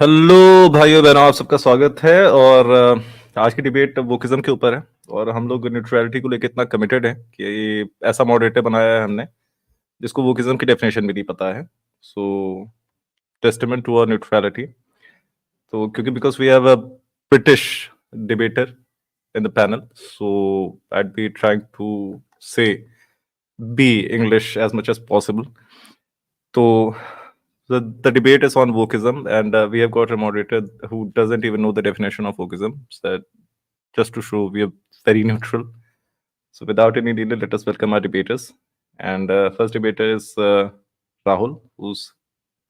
Hello भाइयों बहनों, आप सबका स्वागत है। और आज की डिबेट वोकिज्म के ऊपर है। और हम लोग न्यूट्रलिटी को लेकर इतना कमिटेड है कि ऐसा मॉडरेटर बनाया है हमने जिसको वोकिज्म की डेफिनेशन भी नहीं पता है। So testament to our neutrality. तो क्योंकि because we have a British debater in the panel, so I'd be trying to say be English as much as possible. So the debate is on wokeism, and we have got a moderator who doesn't even know the definition of wokeism. So just to show we are very neutral. So without any delay, let us welcome our debaters. And first debater is Rahul, who's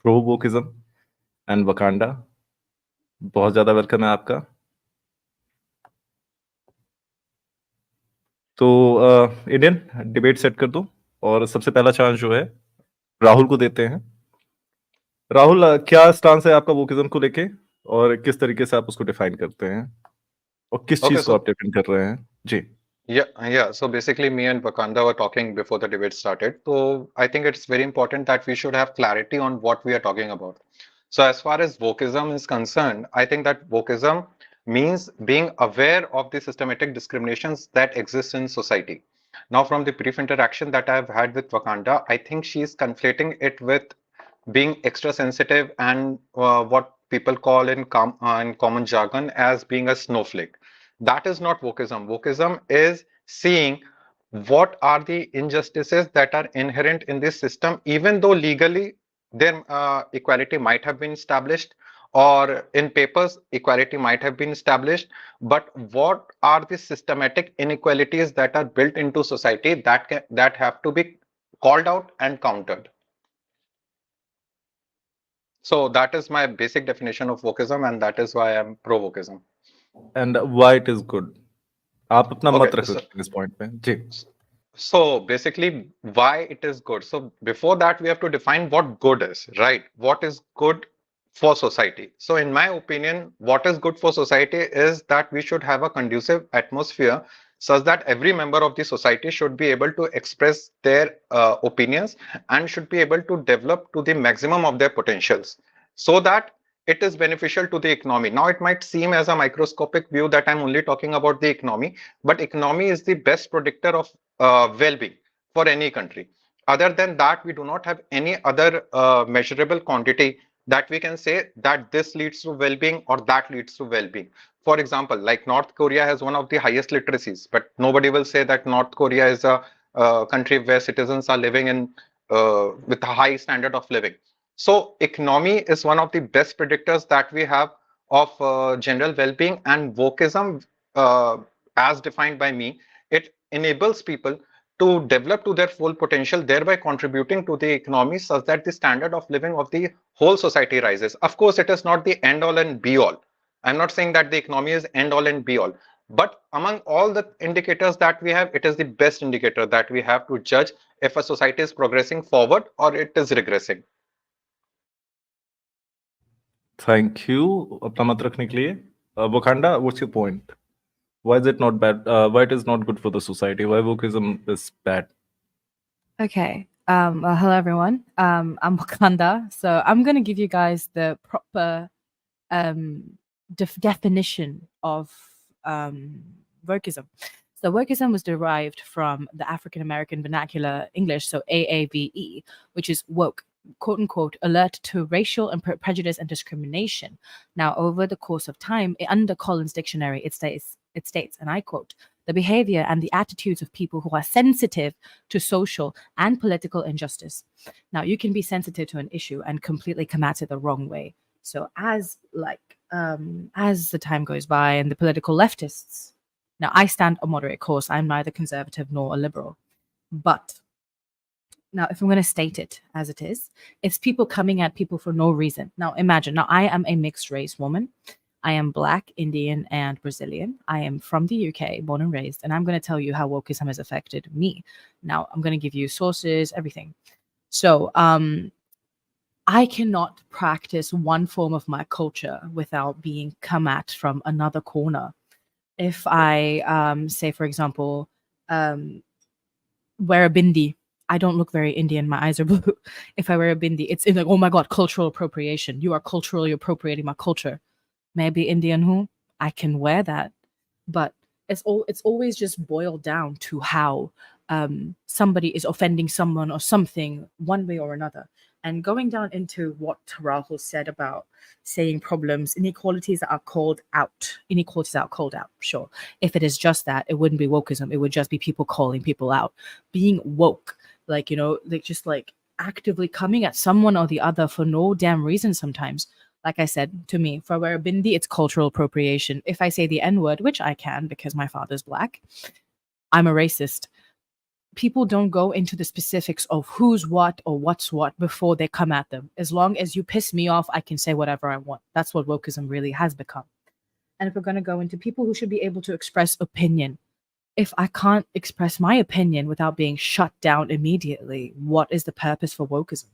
pro wokeism and Wakanda. बहुत ज्यादा welcome है आपका। तो Indian debate set कर दो और सबसे पहला चांस जो है राहुल को देते हैं। राहुल, क्या स्टांस है आपका वोकिज्म को लेके और किस तरीके से आप उसको डिफाइन करते हैं और किस Okay, चीज को so आप डिफाइन कर रहे हैं? जी। yeah. So basically, me and Vakanda were talking before the debate started. So I think it's very important that we should have clarity on what we are talking about. So as far as wokeism is concerned, I think that wokeism means being aware of the systematic discriminations that exist in society. Now, from the brief interaction that I've had with Vakanda, I think she's conflating it with being extra sensitive and what people call in common jargon as being a snowflake. That is not wokeism. Wokeism is seeing what are the injustices that are inherent in this system, even though legally their equality might have been established, or in papers equality might have been established, but what are the systematic inequalities that are built into society that have to be called out and countered. So that is my basic definition of wokeism, and that is why I'm pro wokeism. And why it is good, आप अपना Okay, मत रखो इस point पे। जी। so basically, why it is good. So before that, we have to define what good is, right? What is good for society? So in my opinion, what is good for society is that we should have a conducive atmosphere such that every member of the society should be able to express their opinions and should be able to develop to the maximum of their potentials so that it is beneficial to the economy. Now, it might seem as a microscopic view that I'm only talking about the economy, but economy is the best predictor of well-being for any country. Other than that, we do not have any other measurable quantity that we can say that this leads to well-being or that leads to well-being. For example, like North Korea has one of the highest literacies, but nobody will say that North Korea is a country where citizens are living in with a high standard of living. So economy is one of the best predictors that we have of general well-being, and wokeism, as defined by me, it enables people to develop to their full potential, thereby contributing to the economy such that the standard of living of the whole society rises. Of course, it is not the end all and be all. I'm not saying that the economy is end all and be all, but among all the indicators that we have, it is the best indicator that we have to judge if a society is progressing forward or it is regressing. Thank you अपना मत रखने के लिए। Wakanda, what's your point? Why is it not bad? Why it is not good for the society? Why wokeism is bad? Okay. Hello everyone. I'm Wakanda, so I'm going to give you guys the proper definition of wokeism. So wokeism was derived from the African American vernacular English, so AAVE, which is woke, quote unquote, alert to racial and prejudice and discrimination. Now, over the course of time, under Collins Dictionary, it states, and I quote, the behavior and the attitudes of people who are sensitive to social and political injustice. Now, you can be sensitive to an issue and completely come at it the wrong way. So as the time goes by and the political leftists, now I stand a moderate course. I'm neither conservative nor a liberal. But now, if I'm going to state it as it is, it's people coming at people for no reason. Now, imagine, now I am a mixed race woman. I am Black, Indian, and Brazilian. I am from the UK, born and raised, and I'm going to tell you how wokeism has affected me. Now, I'm going to give you sources, everything. So, I cannot practice one form of my culture without being come at from another corner. If I say, for example, wear a bindi, I don't look very Indian. My eyes are blue. If I wear a bindi, it's like, oh my God, cultural appropriation. You are culturally appropriating my culture. Maybe Indian who I can wear that, but it's always just boiled down to how somebody is offending someone or something one way or another. And going down into what Rahul said about saying problems, inequalities are called out. Inequalities are called out. Sure, if it is just that, it wouldn't be wokeism. It would just be people calling people out, being woke, like like just like actively coming at someone or the other for no damn reason sometimes. Like I said, to me, if I wear a bindi, it's cultural appropriation. If I say the N word, which I can because my father's black, I'm a racist. People don't go into the specifics of who's what or what's what before they come at them. As long as you piss me off, I can say whatever I want. That's what wokeism really has become. And if we're going to go into people who should be able to express opinion, if I can't express my opinion without being shut down immediately, what is the purpose for wokeism?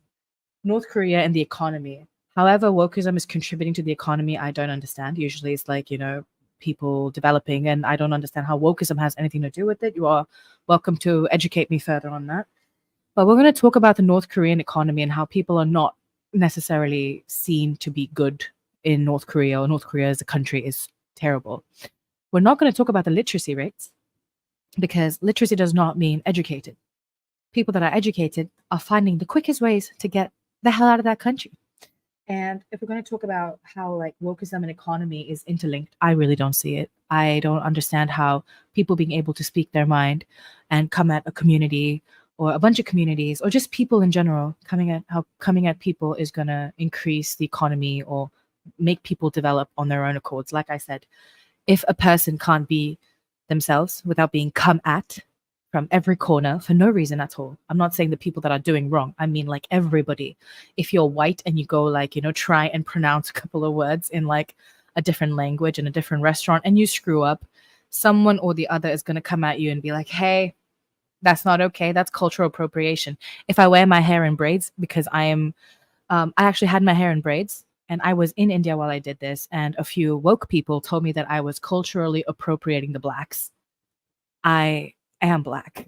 North Korea and the economy. However, wokeism is contributing to the economy, I don't understand. Usually it's like, people developing, and I don't understand how wokeism has anything to do with it. You are welcome to educate me further on that. But we're going to talk about the North Korean economy and how people are not necessarily seen to be good in North Korea, or North Korea as a country is terrible. We're not going to talk about the literacy rates because literacy does not mean educated. People that are educated are finding the quickest ways to get the hell out of that country. And if we're going to talk about how like wokeism and economy is interlinked, I really don't see it. I don't understand how people being able to speak their mind and come at a community or a bunch of communities or just people in general, coming at people is going to increase the economy or make people develop on their own accords. Like I said, if a person can't be themselves without being come at from every corner for no reason at all. I'm not saying the people that are doing wrong. I mean, like everybody. If you're white and you go like, try and pronounce a couple of words in like a different language in a different restaurant and you screw up, someone or the other is going to come at you and be like, hey, that's not okay. That's cultural appropriation. If I wear my hair in braids because I actually had my hair in braids and I was in India while I did this, and a few woke people told me that I was culturally appropriating the blacks. I am black.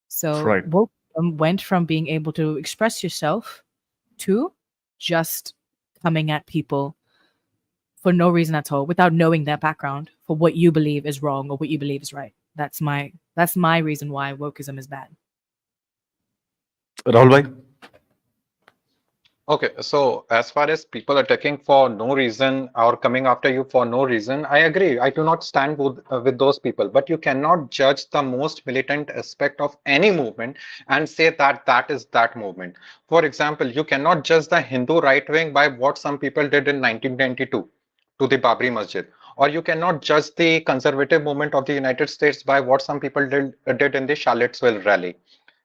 So Right. wokeism went from being able to express yourself to just coming at people for no reason at all without knowing their background for what you believe is wrong or what you believe is right. That's my reason why wokeism is bad. Rahul bhai? Okay, so as far as people attacking for no reason or coming after you for no reason, I agree. I do not stand with those people, but you cannot judge the most militant aspect of any movement and say that that is that movement. For example, you cannot judge the Hindu right wing by what some people did in 1992 to the Babri Masjid, or you cannot judge the conservative movement of the United States by what some people did in the Charlottesville rally.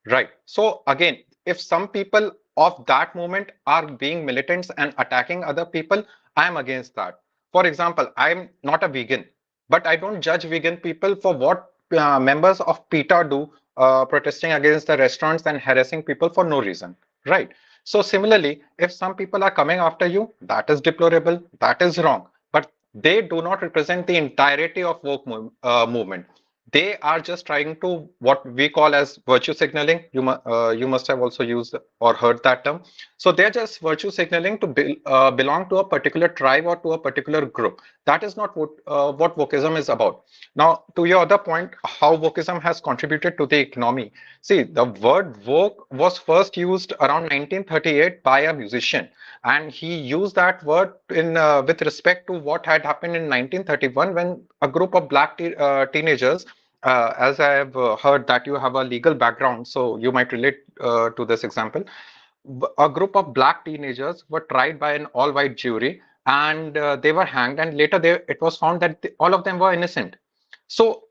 Right. So again, if some people of that movement are being militants and attacking other people, I am against that. For example, I am not a vegan, but I don't judge vegan people for what members of PETA do, protesting against the restaurants and harassing people for no reason. Right. So similarly, if some people are coming after you, that is deplorable, that is wrong, but they do not represent the entirety of movement. They are just trying to what we call as virtue signaling. You must have also used or heard that term. So they're just virtue signaling to belong to a particular tribe or to a particular group. That is not what wokeism is about. Now, to your other point, how wokeism has contributed to the economy. See, the word woke was first used around 1938 by a musician, and he used that word in with respect to what had happened in 1931 when a group of black teenagers, as I have heard that you have a legal background, so you might relate to this example. A group of black teenagers were tried by an all-white jury, and they were hanged. And later, it was found that all of them were innocent. So,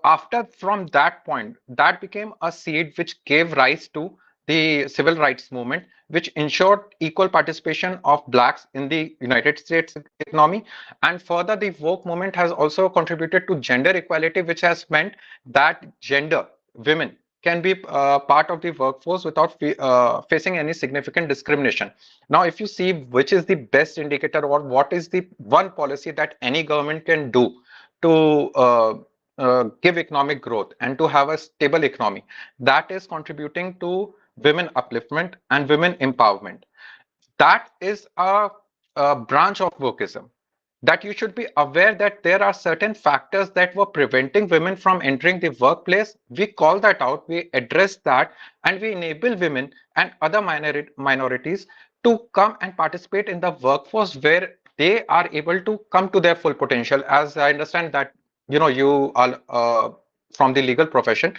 after from that point, that became a seed which gave rise to the civil rights movement, which ensured equal participation of blacks in the United States economy. And further, the woke movement has also contributed to gender equality, which has meant that women, can be part of the workforce without facing any significant discrimination. Now, if you see which is the best indicator or what is the one policy that any government can do to give economic growth and to have a stable economy, that is contributing to women upliftment and women empowerment. That is a branch of wokeism, that you should be aware that there are certain factors that were preventing women from entering the workplace. We call that out, we address that, and we enable women and other minorities to come and participate in the workforce where they are able to come to their full potential. As I understand that, you are from the legal profession,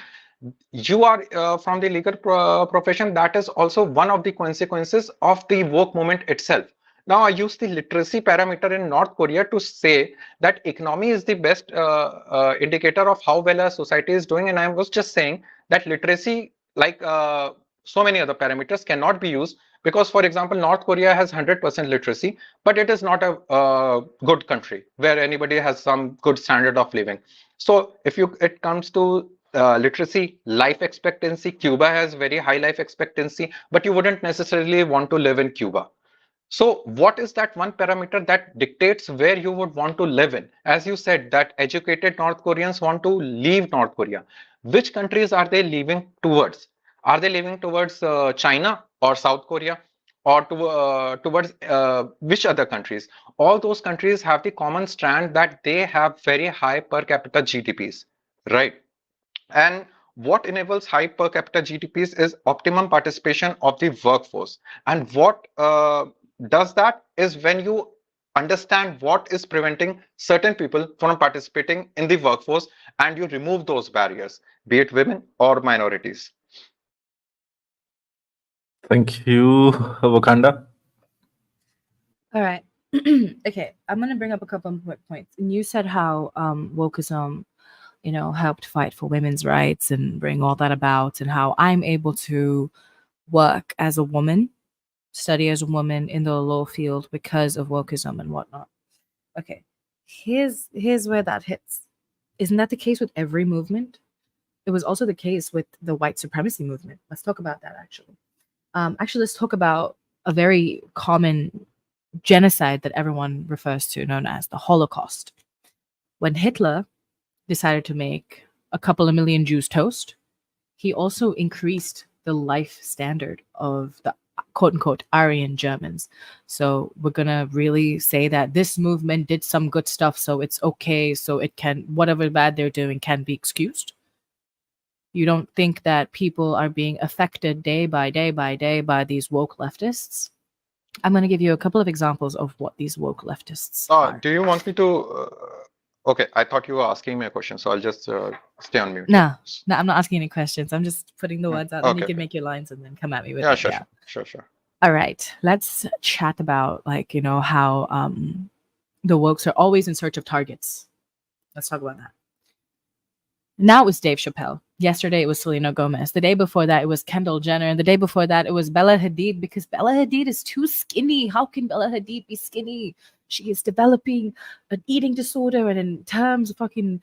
you are from the legal profession. That is also one of the consequences of the woke movement itself. Now, I use the literacy parameter in North Korea to say that economy is the best indicator of how well a society is doing. And I was just saying that literacy, like so many other parameters, cannot be used because, for example, North Korea has 100% literacy, but it is not a good country where anybody has some good standard of living. So if it comes to literacy, life expectancy, Cuba has very high life expectancy, but you wouldn't necessarily want to live in Cuba. So what is that one parameter that dictates where you would want to live in? As you said, that educated North Koreans want to leave North Korea. Which countries are they leaving towards? Are they leaving towards China or South Korea, or towards which other countries? All those countries have the common strand that they have very high per capita GDPs, right? And what enables high per capita GDPs is optimum participation of the workforce. And what does that is when you understand what is preventing certain people from participating in the workforce and you remove those barriers, be it women or minorities. Thank you, Wakanda. All right. Okay, I'm gonna bring up a couple of points. And you said how wokeism, helped fight for women's rights and bring all that about, and how I'm able to work as a woman, study as a woman in the law field because of wokeism and whatnot. Okay, here's where that hits. Isn't that the case with every movement? It was also the case with the white supremacy movement. Let's talk about that actually. Let's talk about a very common genocide that everyone refers to, known as the Holocaust. When Hitler decided to make a couple of million Jews toast, he also increased the life standard of the quote unquote Aryan Germans. So we're going to really say that this movement did some good stuff, so it's okay, so it can, whatever bad they're doing can be excused. You don't think that people are being affected day by day by day by these woke leftists? I'm going to give you a couple of examples of what these woke leftists are. Do you want me to? Okay, I thought you were asking me a question, so I'll just stay on mute. No, I'm not asking any questions. I'm just putting the words out, and you can make your lines and then come at me with it. Sure. All right, let's chat about how the wokes are always in search of targets. Let's talk about that. Now it was Dave Chappelle. Yesterday it was Selena Gomez. The day before that it was Kendall Jenner. And the day before that it was Bella Hadid, because Bella Hadid is too skinny. How can Bella Hadid be skinny? She is developing an eating disorder, and in terms of fucking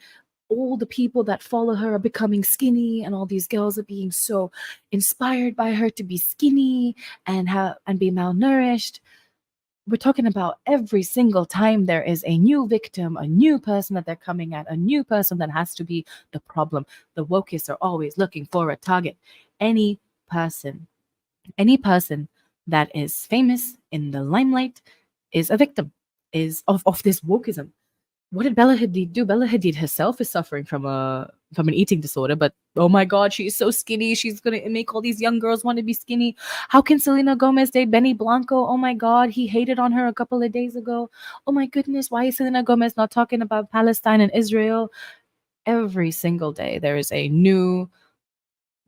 all the people that follow her are becoming skinny, and all these girls are being so inspired by her to be skinny and be malnourished. We're talking about every single time there is a new victim, a new person that they're coming at, a new person that has to be the problem. The wokeists are always looking for a target. Any person that is famous in the limelight is a victim of this wokeism. What did Bella Hadid do? Bella Hadid herself is suffering from an eating disorder, but oh my God, she's so skinny. She's gonna make all these young girls want to be skinny. How can Selena Gomez date Benny Blanco? Oh my God, he hated on her a couple of days ago. Oh my goodness, why is Selena Gomez not talking about Palestine and Israel? Every single day there is a new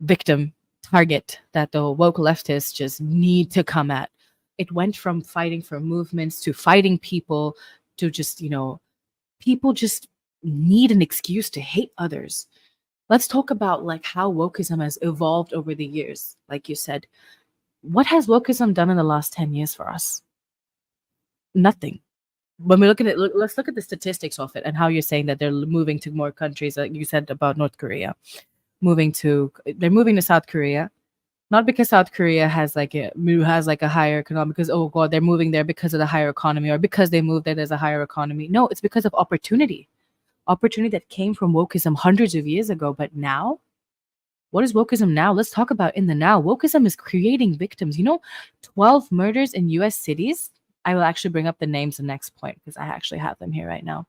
victim target that the woke leftists just need to come at. It went from fighting for movements to fighting people to just, people just need an excuse to hate others. Let's talk about how wokeism has evolved over the years. Like you said, what has wokeism done in the last 10 years for us? Nothing. When we look at it, let's look at the statistics of it and how you're saying that they're moving to more countries. Like you said about North Korea, they're moving to South Korea. Not because South Korea has a higher economy, because oh God, they're moving there because of the higher economy, or because they moved there there's a higher economy. No, it's because of opportunity. opportunity that came from wokeism hundreds of years ago. But now, what is wokeism now? Let's talk about in the now. Wokeism is creating victims. 12 murders in US cities. I will actually bring up the names the next point because I actually have them here right now.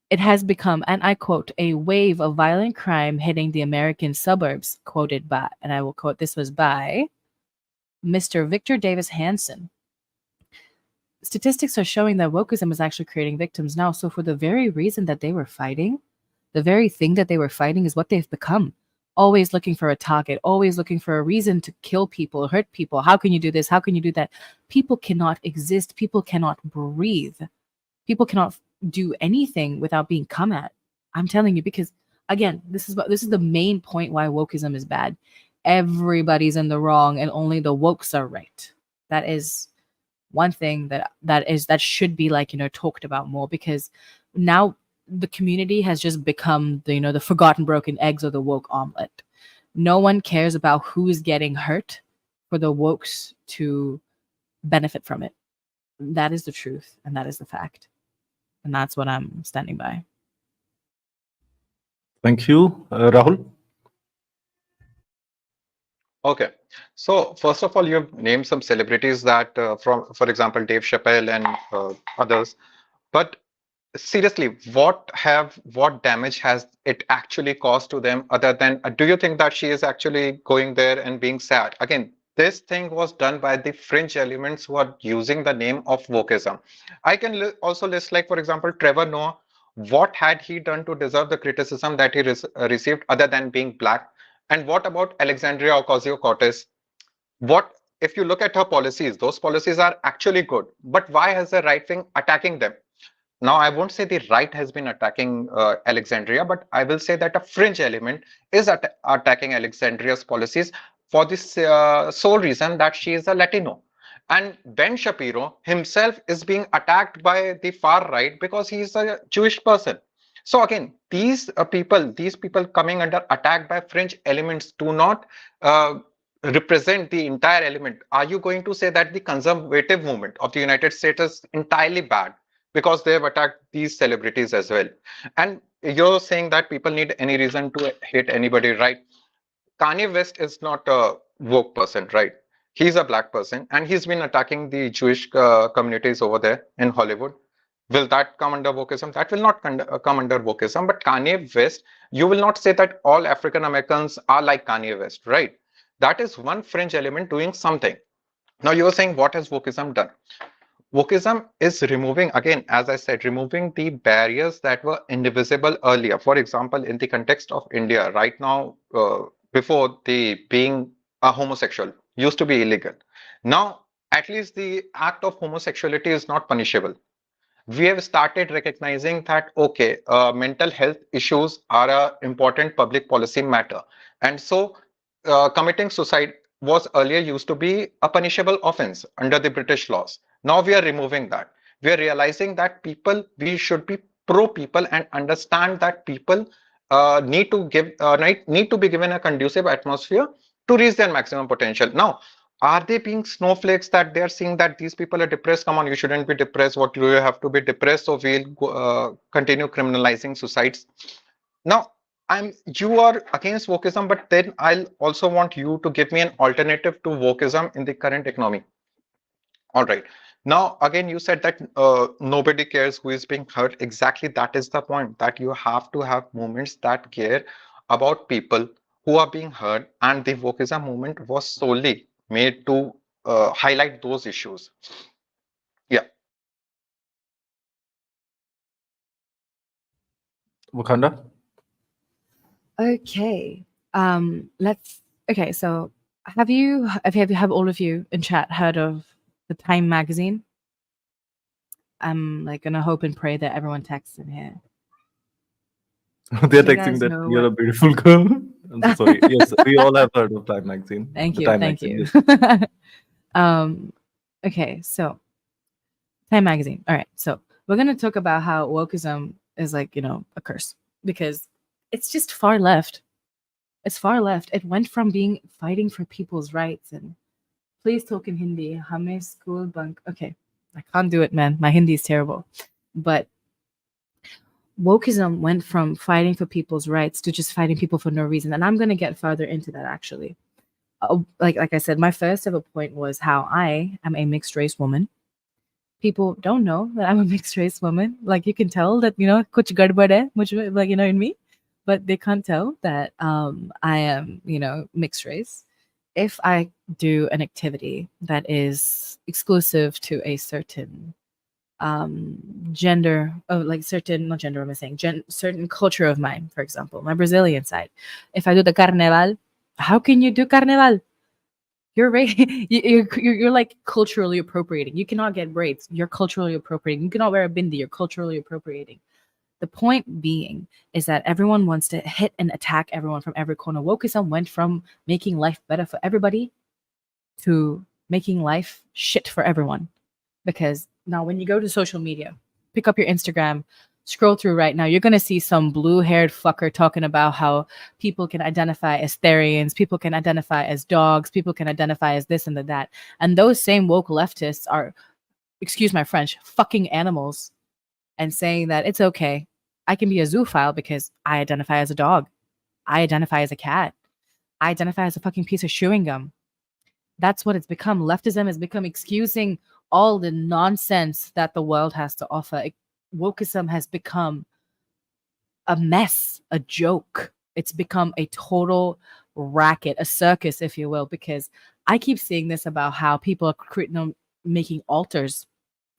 It has become, and I quote, a wave of violent crime hitting the American suburbs, quoted by, and I will quote, this was by Mr. Victor Davis Hanson. Statistics are showing that wokeism is actually creating victims now. So, for the very reason that they were fighting, the very thing that they were fighting is what they've become. Always looking for a target, always looking for a reason to kill people, hurt people. How can you do this? How can you do that? People cannot exist. People cannot breathe. People cannot do anything without being come at. I'm telling you, because again, this is the main point why wokeism is bad. Everybody's in the wrong and only the wokes are right. That is one thing that should be talked about more, because now the community has just become the forgotten broken eggs or the woke omelet. No one cares about who is getting hurt for the wokes to benefit from it. That is the truth, and that is the fact, and that's what I'm standing by. Thank you, Rahul. Okay. So first of all, you've named some celebrities that for example, Dave Chappelle and others. But seriously, what damage has it actually caused to them other than, do you think that she is actually going there and being sad? Again, this thing was done by the fringe elements who are using the name of wokeism. I can also list, like, for example, Trevor Noah. What had he done to deserve the criticism that he received other than being black? And what about Alexandria Ocasio-Cortez? What if you look at her policies? Those policies are actually good, but why has the right wing attacking them? Now, I won't say the right has been attacking Alexandria, but I will say that a fringe element is attacking Alexandria's policies for this sole reason that she is a Latino. And Ben Shapiro himself is being attacked by the far right because he is a Jewish person. So again, these people coming under attack by fringe elements do not represent the entire element. Are you going to say that the conservative movement of the United States is entirely bad because they have attacked these celebrities as well? And you're saying that people need any reason to hate anybody, right? Kanye West is not a woke person, right? He's a black person and he's been attacking the Jewish communities over there in Hollywood. Will that come under wokeism? That will not come under wokeism. But Kanye West, you will not say that all African Americans are like Kanye West, right? That is one fringe element doing something. Now you are saying, what has wokeism done? Wokeism is removing, again, as I said, removing the barriers that were indivisible earlier. For example, in the context of India, right now, before the being a homosexual used to be illegal. Now, at least the act of homosexuality is not punishable. We have started recognizing that, okay, mental health issues are an important public policy matter. And so committing suicide was earlier used to be a punishable offense under the British laws. Now we are removing that. We are realizing that we should be pro people and understand that people need to be given a conducive atmosphere to reach their maximum potential. Now, are they being snowflakes that they are seeing that these people are depressed? Come on, you shouldn't be depressed. What do you have to be depressed? So we'll continue criminalizing suicides. Now, you are against wokeism, but then I'll also want you to give me an alternative to wokeism in the current economy. All right. Now, again, you said that nobody cares who is being hurt. Exactly, that is the point, that you have to have movements that care about people who are being hurt, and the wokeism movement was solely made to highlight those issues. Yeah. Wakanda. Okay. Okay, so have all of you in chat heard of the Time magazine? I'm gonna hope and pray that everyone texts in here. They're So you texting guys that know you're what- a beautiful girl. I'm so sorry. Yes, we all have heard of Time Magazine. Thank The you, Time thank Magazine, you. yes. Okay, so Time magazine. All right, so we're gonna talk about how wokeism is a curse, because it's just far left. It's far left. It went from being fighting for people's rights and please talk in Hindi. Hame school bunk. Okay, I can't do it, man. My Hindi is terrible. But wokeism went from fighting for people's rights to just fighting people for no reason. And I'm going to get further into that actually. Like I said, my first ever point was how I am a mixed race woman. People don't know that I'm a mixed race woman. Like you can tell that, kuch gadbad hai, like, in me, but they can't tell that I am, mixed race. If I do an activity that is exclusive to a certain gender, like certain, not gender, I'm saying certain culture of mine, for example, my Brazilian side. If I do the carnaval, how can you do carnaval? You're right. You're like culturally appropriating. You cannot get braids. You're culturally appropriating. You cannot wear a bindi. You're culturally appropriating. The point being is that everyone wants to hit and attack everyone from every corner. Wokeism went from making life better for everybody to making life shit for everyone. Because now when you go to social media, pick up your Instagram, scroll through right now, you're going to see some blue-haired fucker talking about how people can identify as Therians, people can identify as dogs, people can identify as this and that. And those same woke leftists are, excuse my French, fucking animals and saying that it's okay. I can be a zoophile because I identify as a dog. I identify as a cat. I identify as a fucking piece of chewing gum. That's what it's become. Leftism has become excusing all the nonsense that the world has to offer. Wokeism has become a mess, a joke. It's become a total racket, a circus, if you will, because I keep seeing this about how people are making altars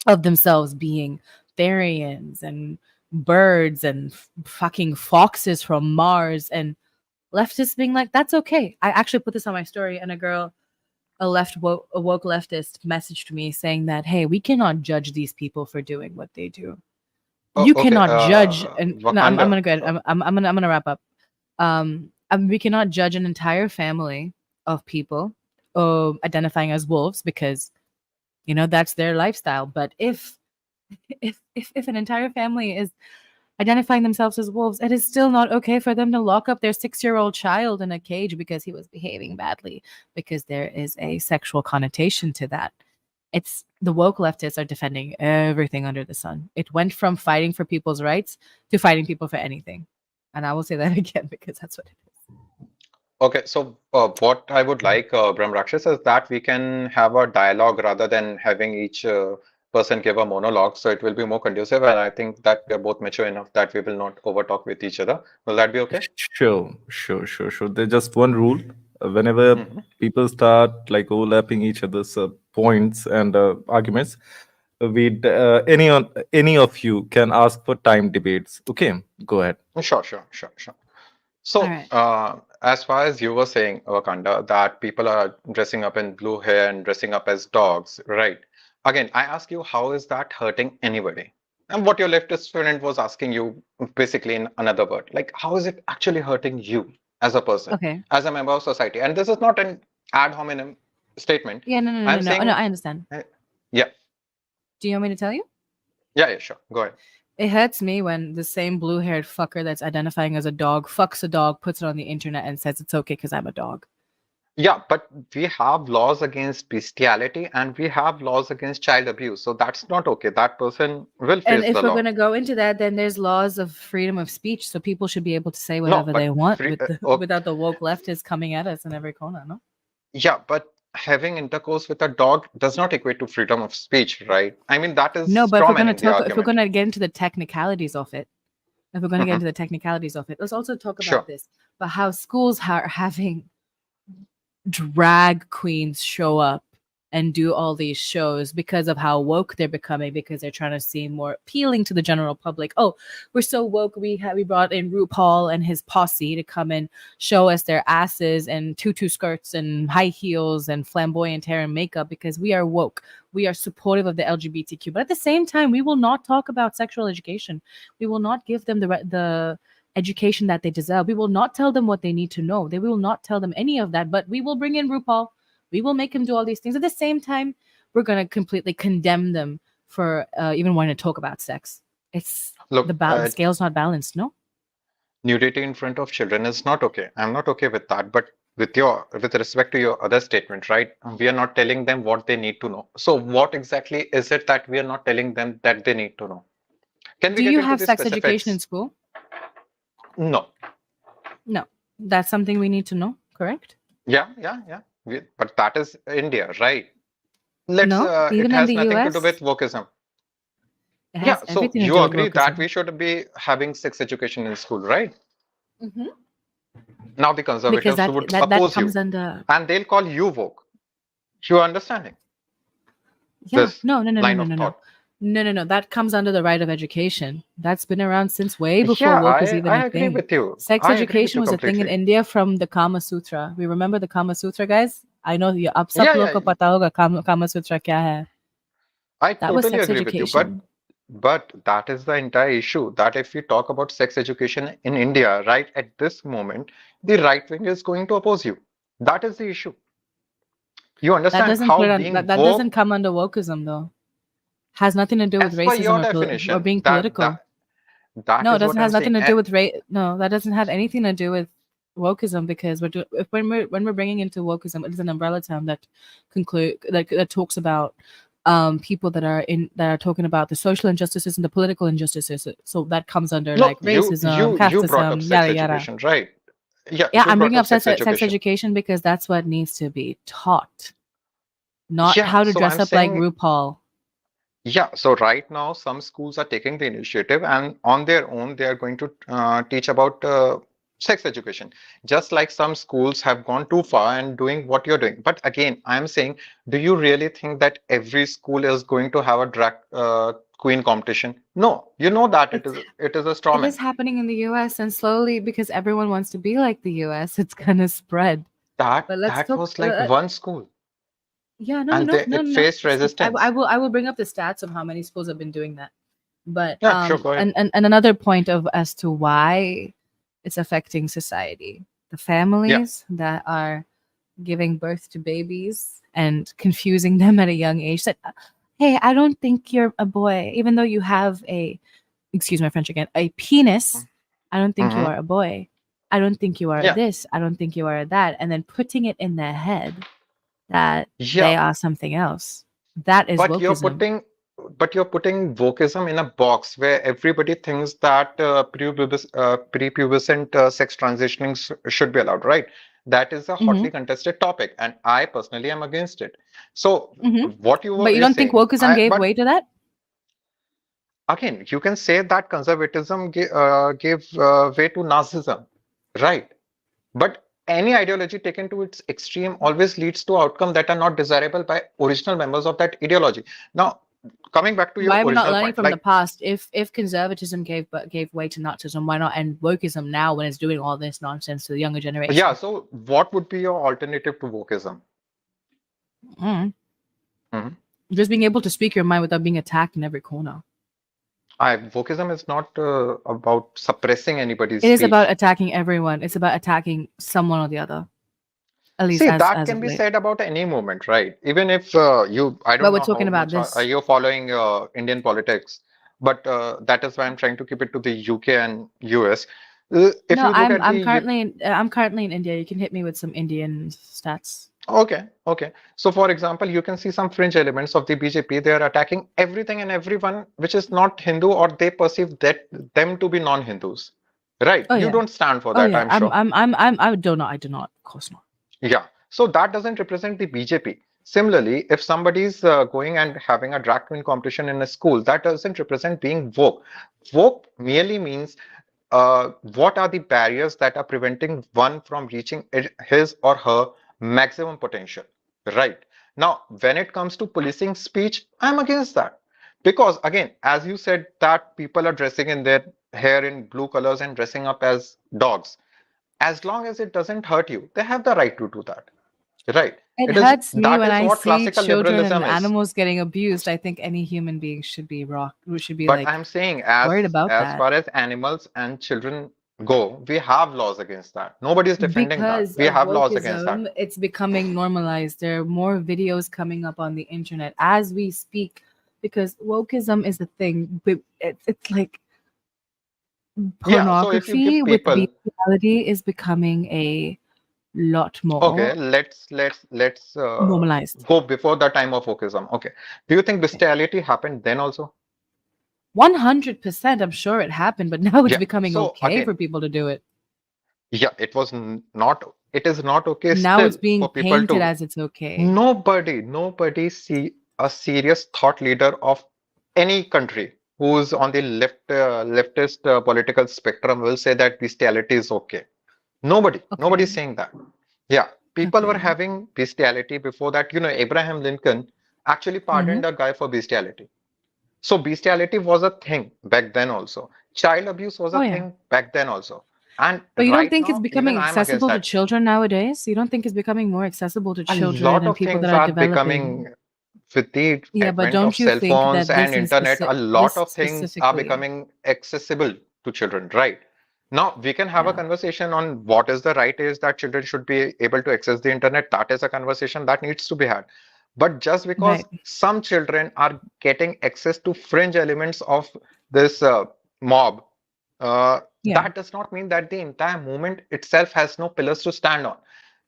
of themselves being Therians and birds and fucking foxes from Mars, and leftists being like, that's okay. I actually put this on my story, and a woke leftist messaged me saying that, hey, we cannot judge these people for doing what they do. Oh, You okay. cannot judge, and no, I'm Wakanda. gonna go ahead. I'm gonna wrap up. We cannot judge an entire family of people identifying as wolves because that's their lifestyle. But if an entire family is identifying themselves as wolves, it is still not okay for them to lock up their 6-year-old child in a cage because he was behaving badly, because there is a sexual connotation to that. It's the woke leftists are defending everything under the sun. It went from fighting for people's rights to fighting people for anything. And I will say that again because that's what it is. Okay, so what I would like, Brahm Rakshas, is that we can have a dialogue rather than having each person give a monologue. So it will be more conducive, and I think that we are both mature enough that we will not overtalk with each other. Will that be okay? Sure. There's just one rule. Whenever Hmm. people start like overlapping each other's points and arguments, any of you can ask for time debates. Okay, go ahead. Sure. All So, right. as far as you were saying, Wakanda, that people are dressing up in blue hair and dressing up as dogs, right? Again, I ask you, how is that hurting anybody? And what your leftist friend was asking you, basically in another word, like, how is it actually hurting you as a person, Okay. as a member of society? And this is not an ad hominem statement. Yeah, no. I'm Oh, no, saying, I understand. yeah, Do you want me to tell you? yeah, sure, go ahead. It hurts me when the same blue-haired fucker that's identifying as a dog fucks a dog, puts it on the internet, and says it's okay because I'm a dog. Yeah, but we have laws against bestiality and we have laws against child abuse. So that's not okay. That person will And face if the we're law. going to go into that, then there's laws of freedom of speech, so people should be able to say No, whatever they but want free, okay. without the woke leftists coming at us in every corner. No. Yeah, but having intercourse with a dog does not equate to freedom of speech, right? I mean, that is No, but strawmanning the if we're argument. gonna get into the technicalities of it, Hmm. let's also talk about Sure. this. But how schools are having drag queens show up and do all these shows because of how woke they're becoming, because they're trying to seem more appealing to the general public. Oh, we're so woke, we brought in RuPaul and his posse to come and show us their asses and tutu skirts and high heels and flamboyant hair and makeup because we are woke. We are supportive of the LGBTQ, but at the same time we will not talk about sexual education. We will not give them the education that they deserve. We will not tell them what they need to know. They will not tell them any of that, but we will bring in RuPaul. We will make him do all these things. At the same time, we're going to completely condemn them for even wanting to talk about sex. It's Look, the scale's not balanced, no? nudity in front of children is not okay. I'm not okay with that. But with respect to your other statement, right? We are not telling them what they need to know. So what exactly is it that we are not telling them that they need to know? Can we Do get you into have the sex education in specifics? school? No. No. That's something we need to know, correct? Yeah. But that is India, right? Let's. No, It even in has the nothing to do with US, wokeism. it Yeah. has So everything to you do with agree that wokeism. we should be having sex education in school, right? Hmm. Now the Because conservatives that would that that oppose you, comes under. and they'll call you woke. You are understanding Yeah, this no, no, no, no, line no, of no, no. thought? No, no, no. That comes under the right of education. That's been around since way before Yeah, woke was even I a agree thing. with you. Sex I agree with education you was a thing in completely. India from the Kama Sutra. We remember the Kama Sutra, guys? I know you ab sab Yeah, log ko yeah. pata hoga Kama Sutra kya hai. I That was totally sex agree with you, but education. but that is the entire issue. That if we talk about sex education in India, right at this moment, the right wing is going to oppose you. That is the issue. You That understand doesn't put how on being that doesn't woke, come under wokeism though. Has nothing to do with as per racism your or definition, being that political. that No, it is doesn't what I'm has nothing saying. to do with no, that doesn't have anything to do with wokeism because when we're bringing into wokeism, it is an umbrella term that that talks about people that are talking about the social injustices and the political injustices. So that comes under No, like racism, you brought up casteism, sex yada yada. education, right? Yeah, Yeah, you I'm brought bringing up up sex sex education. education because that's what needs to be taught, not Yeah, how to so dress I'm up like saying, RuPaul. yeah, so right now some schools are taking the initiative and on their own they are going to teach about sex education. Just like some schools have gone too far and doing what you're doing. But again, I'm saying, do you really think that every school is going to have a drag queen competition? No, you know that It's it is a straw It is man. happening in the US, and slowly, because everyone wants to be like the US, it's gonna spread. That But let's that talk. was like one school, Yeah, no, and no, no, it no. faced resistance. I will bring up the stats of how many schools have been doing that. But Yeah, sure, go ahead. and another point of as to why it's affecting society, the Yeah. families that are giving birth to babies and confusing them at a young age. That, hey, I don't think you're a boy, even though you have a excuse my French again, a penis. I don't think you Mm-hmm. are a boy. I don't think you are Yeah. this. I don't think you are that. And then putting it in their head that Yeah. they are something else. That is But wokeism. you're putting wokeism in a box where everybody thinks that prepubescent sex transitioning should be allowed, right? That is a Hmm. hotly contested topic, and I personally am against it. So Hmm. what But you you're don't think saying, wokeism gave but way to that? again, you can say that conservatism gave way to Nazism, right? But any ideology taken to its extreme always leads to outcomes that are not desirable by original members of that ideology. Now, coming back to your Why are we not original learning point, from the like, past? If conservatism gave way to Nazism, why not end wokeism now when it's doing all this nonsense to the younger yeah, generation? so what would be your alternative to wokeism? Mm. Mhm. Just being able to speak your mind without being attacked in every corner. Wokeism is not about suppressing anybody's It is about speech. attacking everyone. It's about attacking someone or the other. At least See, that as can of be late. said about any movement, right? Even if I But don't we're know talking how about much are this. you following Indian politics, but that is why I'm trying to keep it to the UK and US. If No, you look at the I'm currently in India. You can hit me with some Indian stats. Okay. So, for example, you can see some fringe elements of the BJP. They are attacking everything and everyone which is not Hindu or they perceive that them to be non-Hindus. Right? Oh You yeah. don't stand for Oh that, yeah. I'm sure. I do not. I do not. Of course not. Yeah. So that doesn't represent the BJP. Similarly, if somebody's going and having a drag queen competition in a school, that doesn't represent being woke. Woke merely means what are the barriers that are preventing one from reaching his or her maximum potential, right? Now when it comes to policing speech, I'm against that, because again, as you said, that people are dressing in their hair in blue colors and dressing up as dogs, as long as it doesn't hurt you, they have the right to do that, right? It It is hurts me that when is I what see classical children and liberalism is. animals getting abused. I think any human being should be should be But like I'm saying, worried about as that far as animals and children go, we have laws against that. Nobody is defending that. because We of have laws against that. wokeism. It's becoming normalized. There are more videos coming up on the internet as we speak because wokeism is a thing. But it's like Yeah, so if you pornography give with people, bestiality is becoming a lot okay, more let's normalized. go before the time of wokeism. Okay, do you think bestiality happened then also? 100%, I'm sure it happened, but now it's Yeah. becoming So okay again, for people to do it. yeah, not, it is not okay Now it's still being for people painted to, as it's okay. nobody see a serious thought leader of any country who's on the leftist political spectrum will say that bestiality is okay. Okay. Nobody's saying that. Yeah, people were Okay. having bestiality before that. Abraham Lincoln actually Mm-hmm. pardoned a guy for bestiality. So bestiality was a thing back then also. Child abuse was Oh a yeah. thing back then also. And But you don't right think it's now, even becoming I'm against accessible to that. children nowadays? You don't think it's becoming more accessible to A children lot and of people things that are are developing? becoming, with the Yeah, but advent of don't you cell think phones that and internet, a lot this of things are specifically, becoming accessible to children, right? Now, we can have a yeah, conversation on what is the right age that children should be able to access the internet. That is a conversation that needs to be had. But just because right? some children are getting access to fringe elements of this mob, Yeah. that does not mean that the entire movement itself has no pillars to stand on.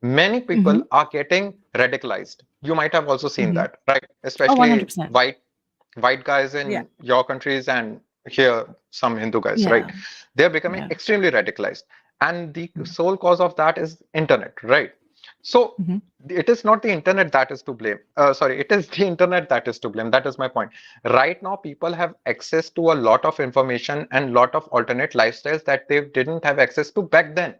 Many Mm-hmm. people are getting radicalized. You might have also seen Mm-hmm. that, right? Oh, Especially 100%. white guys Yeah. in your countries and here some Hindu guys, right? Yeah. They're becoming Yeah. extremely radicalized. And the Yeah. sole cause of that is internet, right? So Mm-hmm. it is not the internet that is to blame. Sorry, it is the internet that is to blame. That is my point. Right now, people have access to a lot of information and lot of alternate lifestyles that they didn't have access to back then.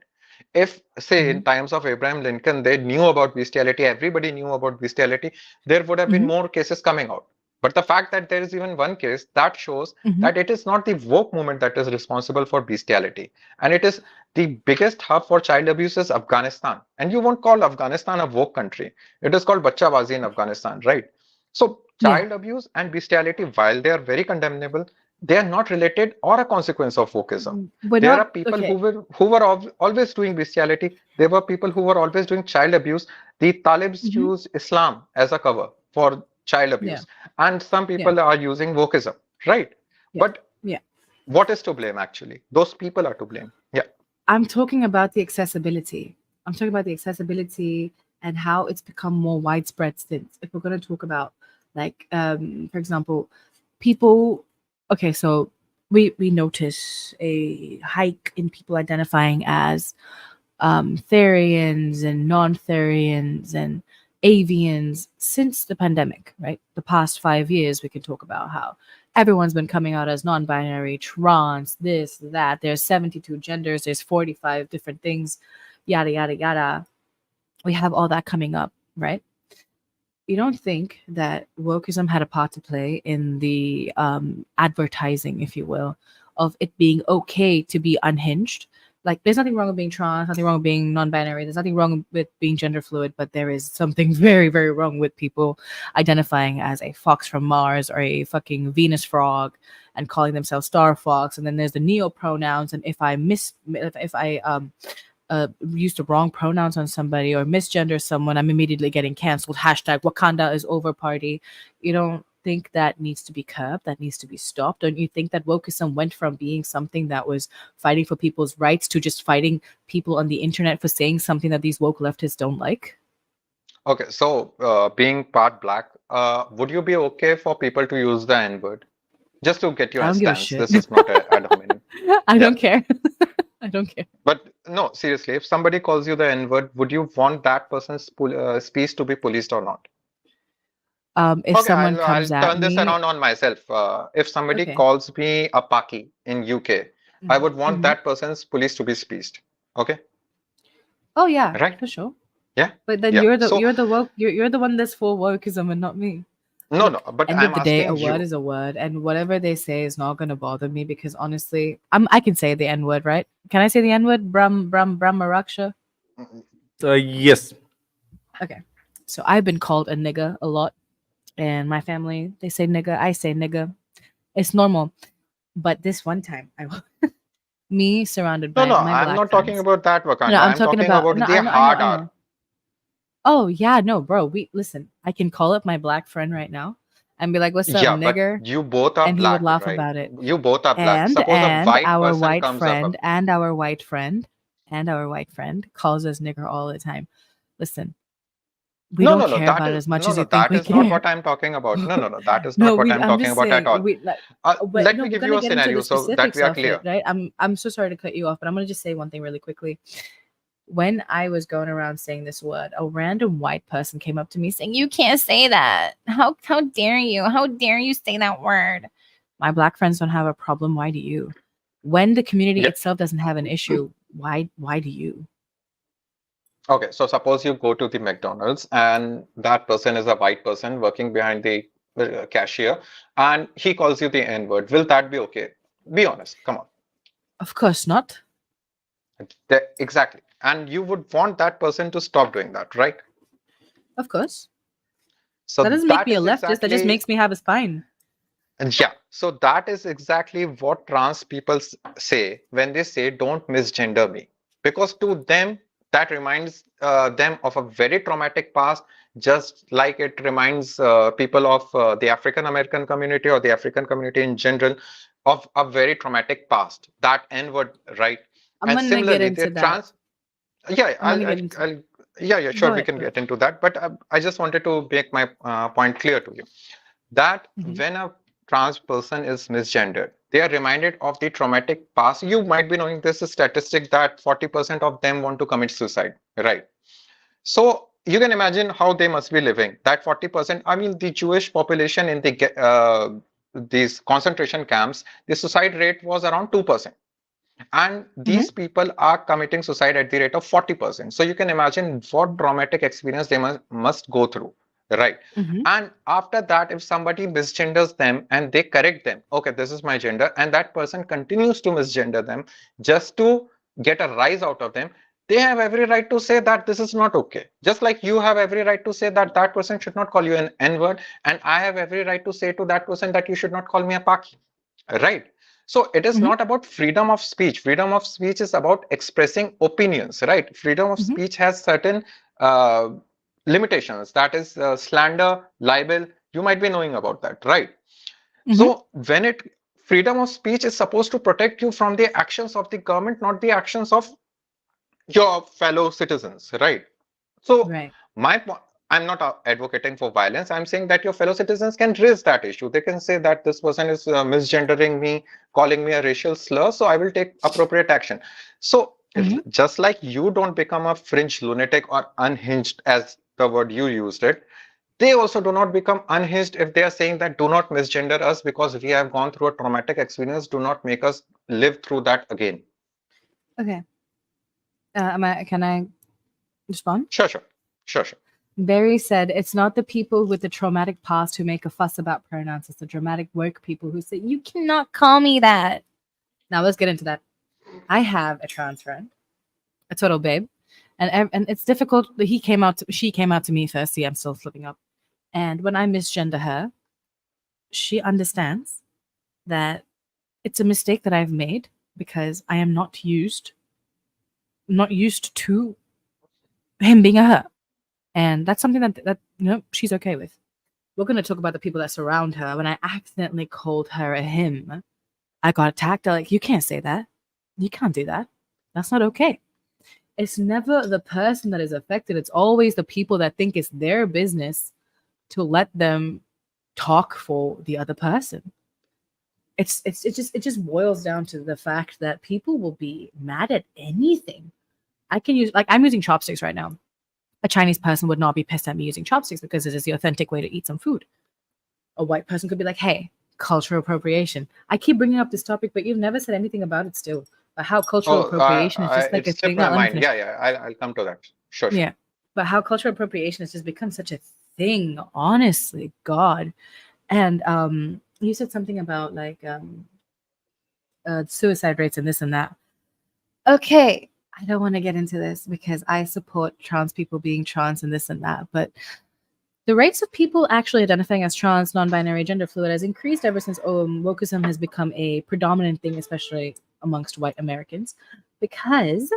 If, say, Mm-hmm. in times of Abraham Lincoln, they knew about bestiality, everybody knew about bestiality, there would have been Mm-hmm. more cases coming out. But the fact that there is even one case, that shows Mm-hmm. that it is not the woke movement that is responsible for bestiality. And it is the biggest hub for child abuse is Afghanistan. And you won't call Afghanistan a woke country. It is called Bachabazi in Afghanistan, right? So Yeah. child abuse and bestiality, while they are very condemnable, they are not related or a consequence of wokeism. We're There are not people okay. who were always doing bestiality. There were people who were always doing child abuse. The Talibs Mm-hmm. use Islam as a cover for child Yeah. abuse, and some Yeah. people are using wokeism, right? Yeah. But Yeah. what is to blame actually? Those people are to blame. Yeah. I'm talking about the accessibility. I'm talking about the accessibility and how it's become more widespread since. If we're going to talk about, like, for example, people. Okay, so we notice a hike in people identifying as Therians and non-Therians and avians since the pandemic, right? The past 5 years, we can talk about how everyone's been coming out as non-binary, trans, this, that. There's 72 genders, there's 45 different things, yada, yada, yada. We have all that coming up, right? You don't think that wokeism had a part to play in the advertising, if you will, of it being okay to be unhinged? Like, there's nothing wrong with being trans, nothing wrong with being non-binary, there's nothing wrong with being gender fluid, but there is something very, very wrong with people identifying as a fox from Mars or a fucking Venus frog and calling themselves Star Fox. And then there's the neo pronouns, and if I use the wrong pronouns on somebody or misgender someone, I'm immediately getting canceled. Hashtag Wakanda is over party. You don't think that needs to be curbed, that needs to be stopped? Don't you think that wokeism went from being something that was fighting for people's rights to just fighting people on the internet for saying something that these woke leftists don't like? Okay. So being part black, would you be okay for people to use the N word? Just to get I your don't give a stance. shit. This is not a ad hominem. I Yeah. don't care. I don't care. But no, seriously, if somebody calls you the N-word, would you want that person's speech to be policed or not? If Okay, someone I'll comes at turn this me, around on myself. If somebody okay. calls me a Paki in UK, I would want Mm-hmm. that person's police to be speeched. Okay, Oh yeah, right? for sure. Yeah, But then yeah. you're the So woke, you're the one that's for wokeism and not me. no, no. Look, But end I'm of the day, a asking word you. is a word, and whatever they say is not gonna bother me because honestly, I can say the N word, right? Can I say the N word? Bram Maraksha. Yes. Okay, so I've been called a nigga a lot, and my family they say nigga, I say nigga. It's normal. But this one time, me surrounded No, by no. my I'm black not talking friends. about that, No, Wakanda. I'm I'm talking talking about about no. the I know. hard I R. know. Oh yeah, no, bro. We listen. I can call up my black friend right now and be like, "What's up, Yeah, but nigger?" you both are And he would black, laugh right? about it. You both are black. And Suppose a white our person white comes up. friend and our white friend and our white friend calls us nigger all the time. Listen, We No, don't no, no. care That about it is as much no, as no. you think That we is not care. what I'm talking about. No, no, no. That is No, not what I'm I'm talking just about at saying all. we like. Let No, me we're give you gonna a get into scenario the so that specifics we are of it, clear. right? I'm so sorry to cut you off, but I'm gonna just say one thing really quickly. When I was going around saying this word, a random white person came up to me saying, "You can't say that. How dare you? How dare you say that word?" My black friends don't have a problem. Why do you? When the community Yeah. itself doesn't have an issue, why do you? Okay. So suppose you go to the McDonald's and that person is a white person working behind the cashier, and he calls you the N word. Will that be okay? Be honest. Come on. Of course not. Exactly. And you would want that person to stop doing that, right? Of course. So That doesn't make that me a is leftist. That just exactly, makes me have a spine. and yeah, so that is exactly what trans people say when they say don't misgender me. Because to them, that reminds them of a very traumatic past, just like it reminds people of the African American community or the African community in general of a very traumatic past. That N word, right? I'm And gonna get similarly, the into that. trans, yeah, I'm gonna get into that. yeah, yeah, Go sure, we ahead. can Go ahead. get into that. But I just wanted to make my point clear to you that Mhm. when a trans person is misgendered, they are reminded of the traumatic past. You might be knowing this statistic that 40% of them want to commit suicide, right? So you can imagine how they must be living. That 40%, I mean, the Jewish population in these concentration camps, the suicide rate was around 2%. And Mhm. these people are committing suicide at the rate of 40%. So you can imagine what traumatic experience they must go through, right? Mhm. And after that, if somebody misgenders them and they correct them, okay, this is my gender, and that person continues to misgender them just to get a rise out of them, they have every right to say that this is not okay. Just like you have every right to say that that person should not call you an N-word, and I have every right to say to that person that you should not call me a Paki, right? So it is Mhm. not about freedom of speech. Freedom of speech is about expressing opinions, right? Freedom of Mhm. speech has certain uh, limitations. That is slander, libel. You might be knowing about that, right? Mhm. So when it freedom of speech is supposed to protect you from the actions of the government, not the actions of your fellow citizens, right? So Right. my point, I'm not advocating for violence. I'm saying that your fellow citizens can raise that issue. They can say that this person is misgendering me, calling me a racial slur, so I will take appropriate action. So Mhm. just like you don't become a fringe lunatic or unhinged, as the word you used it, they also do not become unhinged if they are saying that do not misgender us because we have gone through a traumatic experience. Do not make us live through that again. Okay. Can I respond? Sure, sure, sure, sure. Barry said, "It's not the people with the traumatic past who make a fuss about pronouns. It's the dramatic work people who say, 'You cannot call me that.'" Now let's get into that. I have a trans friend, a total babe, and it's difficult. She came out to me first. See, I'm still slipping up. And when I misgender her, she understands that it's a mistake that I've made because I am not used to him being a her. And that's something that she's okay with. We're gonna talk about the people that surround her. When I accidentally called her a him, I got attacked. They're like, "You can't say that. You can't do that. That's not okay." It's never the person that is affected. It's always the people that think it's their business to let them talk for the other person. It just boils down to the fact that people will be mad at anything. I can use like I'm using chopsticks right now. A Chinese person would not be pissed at me using chopsticks because it is the authentic way to eat some food. A white person could be like, "Hey, cultural appropriation." I keep bringing up this topic, but you've never said anything about it still. But how cultural Oh, appropriation is just like it a slipped thing. my Let me mind. finish. Yeah, yeah, I'll come to that. Sure, sure. Yeah. But how cultural appropriation has just become such a thing, honestly, God. And you said something about like suicide rates and this and that. Okay, I don't want to get into this because I support trans people being trans and this and that, but the rates of people actually identifying as trans, non-binary, gender fluid has increased ever since wokeism has become a predominant thing, especially amongst white Americans, because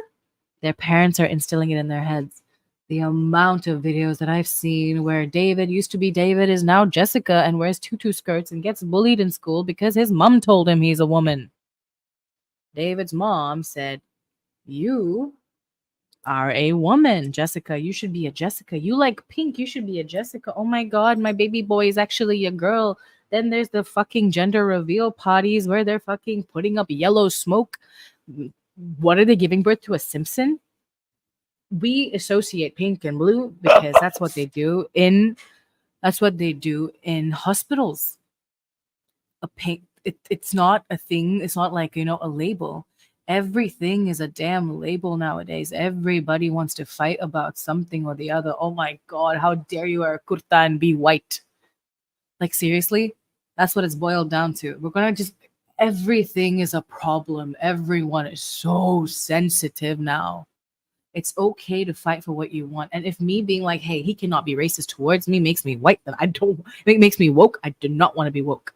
their parents are instilling it in their heads. The amount of videos that I've seen where David used to be David is now Jessica and wears tutu skirts and gets bullied in school because his mom told him he's a woman. David's mom said, "You are a woman. Jessica, you should be a Jessica. You like pink, you should be a Jessica. Oh my god, my baby boy is actually a girl. Then there's the fucking gender reveal parties where they're fucking putting up yellow smoke. What are they giving birth to, a Simpson? We associate pink and blue because that's what they do in hospitals. A pink, it's not a thing, it's not like, a label. Everything is a damn label nowadays. Everybody wants to fight about something or the other. Oh my god, how dare you wear a kurta and be white? Like, seriously, that's what it's boiled down to. We're gonna just, everything is a problem. Everyone is so sensitive now. It's okay to fight for what you want. And if me being like, hey, he cannot be racist towards me makes me white, then I don't, it makes me woke. I do not want to be woke.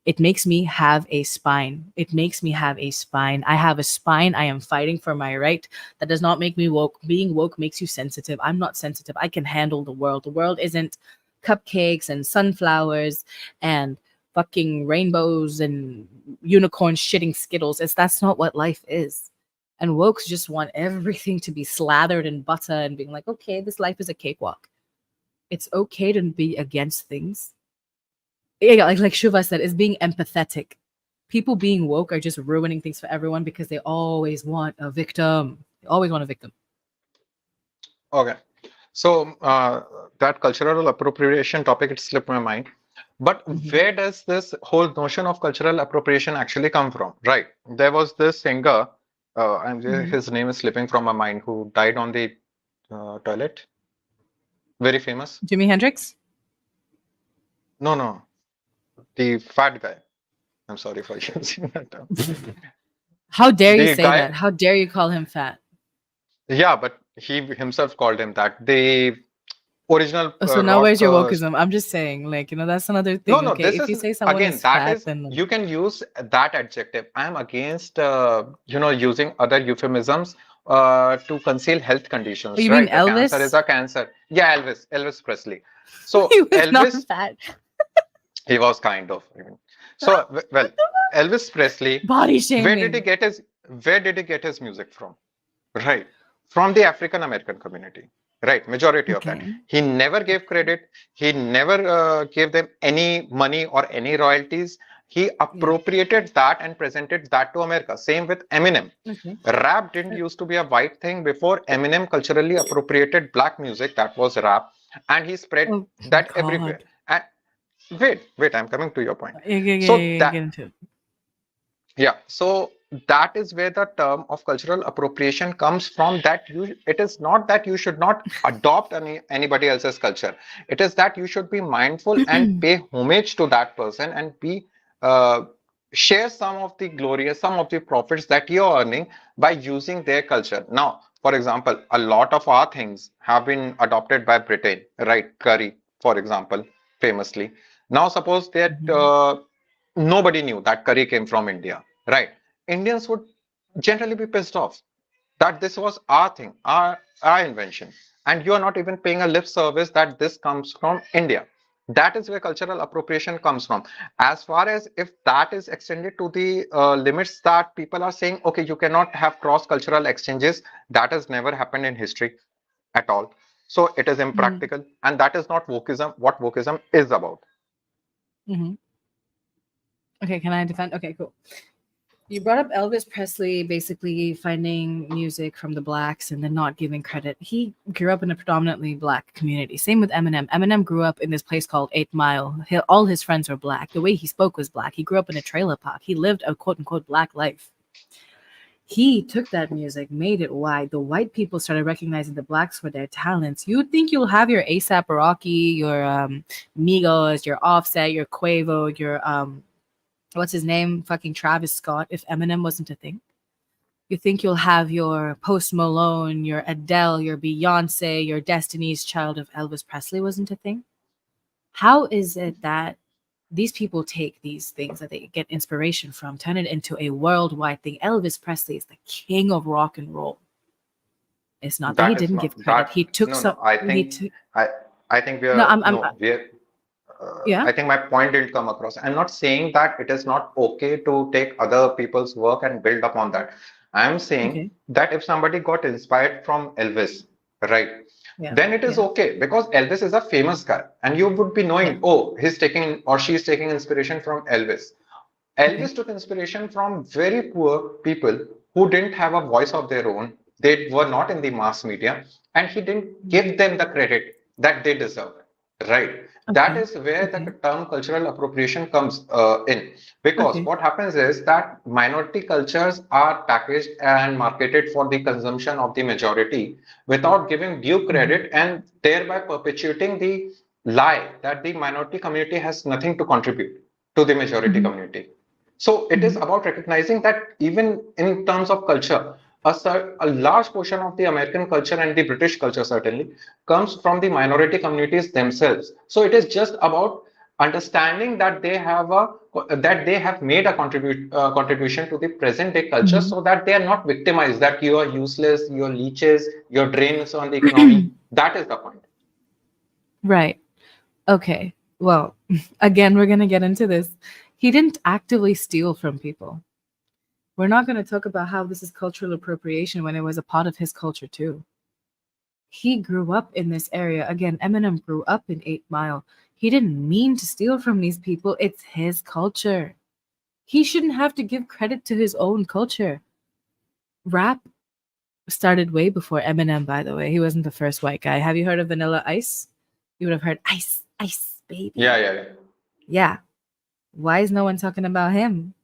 It makes me have a spine. It makes me have a spine. I have a spine. I am fighting for my right. That does not make me woke. Being woke makes you sensitive. I'm not sensitive. I can handle the world. The world isn't cupcakes and sunflowers and fucking rainbows and unicorns shitting Skittles. That's not what life is. And wokes just want everything to be slathered in butter and being like, okay, this life is a cakewalk. It's okay to be against things. Yeah, like Shuva said, is being empathetic. People being woke are just ruining things for everyone because they always want a victim. They always want a victim. Okay. So that cultural appropriation topic, it slipped my mind. But where does this whole notion of cultural appropriation actually come from? Right. There was this singer, his name is slipping from my mind, who died on the toilet. Very famous. Jimi Hendrix? No. The fat guy. I'm sorry for using that term. How dare you The say guy, that? How dare you call him fat? yeah, but he himself called him that. The original So now rock. where's your wokeism? I'm just saying, like, that's another No, thing. no, Okay, this if you is say someone again, is that fat, is, then you can use that adjective. I am against, using other euphemisms to conceal health oh, conditions, you mean right? The cancer is Elvis? a cancer. Yeah, Elvis Presley. So He was not Elvis, fat. he was kind of even. So well, Elvis Presley, Body where did he shaming. get his where did he get his music from? Right. From the African American community. Right. Majority of that. Okay. He never gave credit. He never gave them any money or any royalties. He Yeah. appropriated that and presented that to America. Same with Eminem. Okay. Rap didn't used to be a white thing before Eminem culturally appropriated black music, that was rap, and he spread Oh that everywhere. God. And wait, I'm coming to your point. So Yeah, that get into it. yeah, so that is where the term of cultural appropriation comes from. That it is not that you should not adopt anybody else's culture. It is that you should be mindful and pay homage to that person and be uh, share some of the profits that you're earning by using their culture. Now, for example, a lot of our things have been adopted by Britain, right? Curry, for example, famously. Now, suppose that nobody knew that curry came from India, right? Indians would generally be pissed off that this was our thing, our invention, and you are not even paying a lip service that this comes from India. That is where cultural appropriation comes from. As far as if that is extended to the limits that people are saying, okay, you cannot have cross-cultural exchanges, that has never happened in history at all. So it is Mhm. impractical, and that is not wokeism. What wokeism is about. Mhm. Okay, can I defend? Okay, cool. You brought up Elvis Presley basically finding music from the blacks and then not giving credit. He grew up in a predominantly black community. Same with Eminem. Eminem grew up in this place called 8 Mile. All his friends were black. The way he spoke was black. He grew up in a trailer park. He lived a quote unquote black life. He took that music, made it white. The white people started recognizing the blacks for their talents. You think you'll have your ASAP Rocky, your Migos, your Offset, your Quavo, your what's his name? Fucking Travis Scott, if Eminem wasn't a thing. You think you'll have your Post Malone, your Adele, your Beyonce, your Destiny's Child if Elvis Presley wasn't a thing? How is it that these people take these things that they get inspiration from, turn it into a worldwide thing? Elvis Presley is the king of rock and roll. It's not that he That is didn't give not credit. that. He took No. some. I He think took. I I think we No, are I'm. no we are. Yeah. I think my point didn't come across. I'm not saying that it is not okay to take other people's work and build upon that. I'm saying Okay. that if somebody got inspired from Elvis, right, Yeah. then it is Yeah. okay because Elvis is a famous guy and you would be Yeah. knowing, oh, he's taking or she's taking inspiration from Elvis. Okay. Elvis took inspiration from very poor people who didn't have a voice of their own. They were not in the mass media, and he didn't Mm. give them the credit that they deserve. Right. That Okay. is where the Okay. term cultural appropriation comes in. Because Okay. what happens is that minority cultures are packaged and marketed for the consumption of the majority without giving due Mhm. credit and thereby perpetuating the lie that the minority community has nothing to contribute to the majority Mhm. community. So it is Mhm. about recognizing that even in terms of culture, a large portion of the American culture and the British culture certainly comes from the minority communities themselves. So it is just about understanding that they have made a contribution to the present day culture Mhm. so that they are not victimized, that you are useless, you're leeches, you're drains on the economy. That is the point. Right. Okay. Well, again, we're going to get into this. He didn't actively steal from people. We're not going to talk about how this is cultural appropriation when it was a part of his culture too. He grew up in this area. Again, Eminem grew up in 8 Mile. He didn't mean to steal from these people. It's his culture. He shouldn't have to give credit to his own culture. Rap started way before Eminem, by the way. He wasn't the first white guy. Have you heard of Vanilla Ice? You would have heard Ice, Ice, Yeah, baby. yeah, yeah. Yeah. Why is no one talking about him?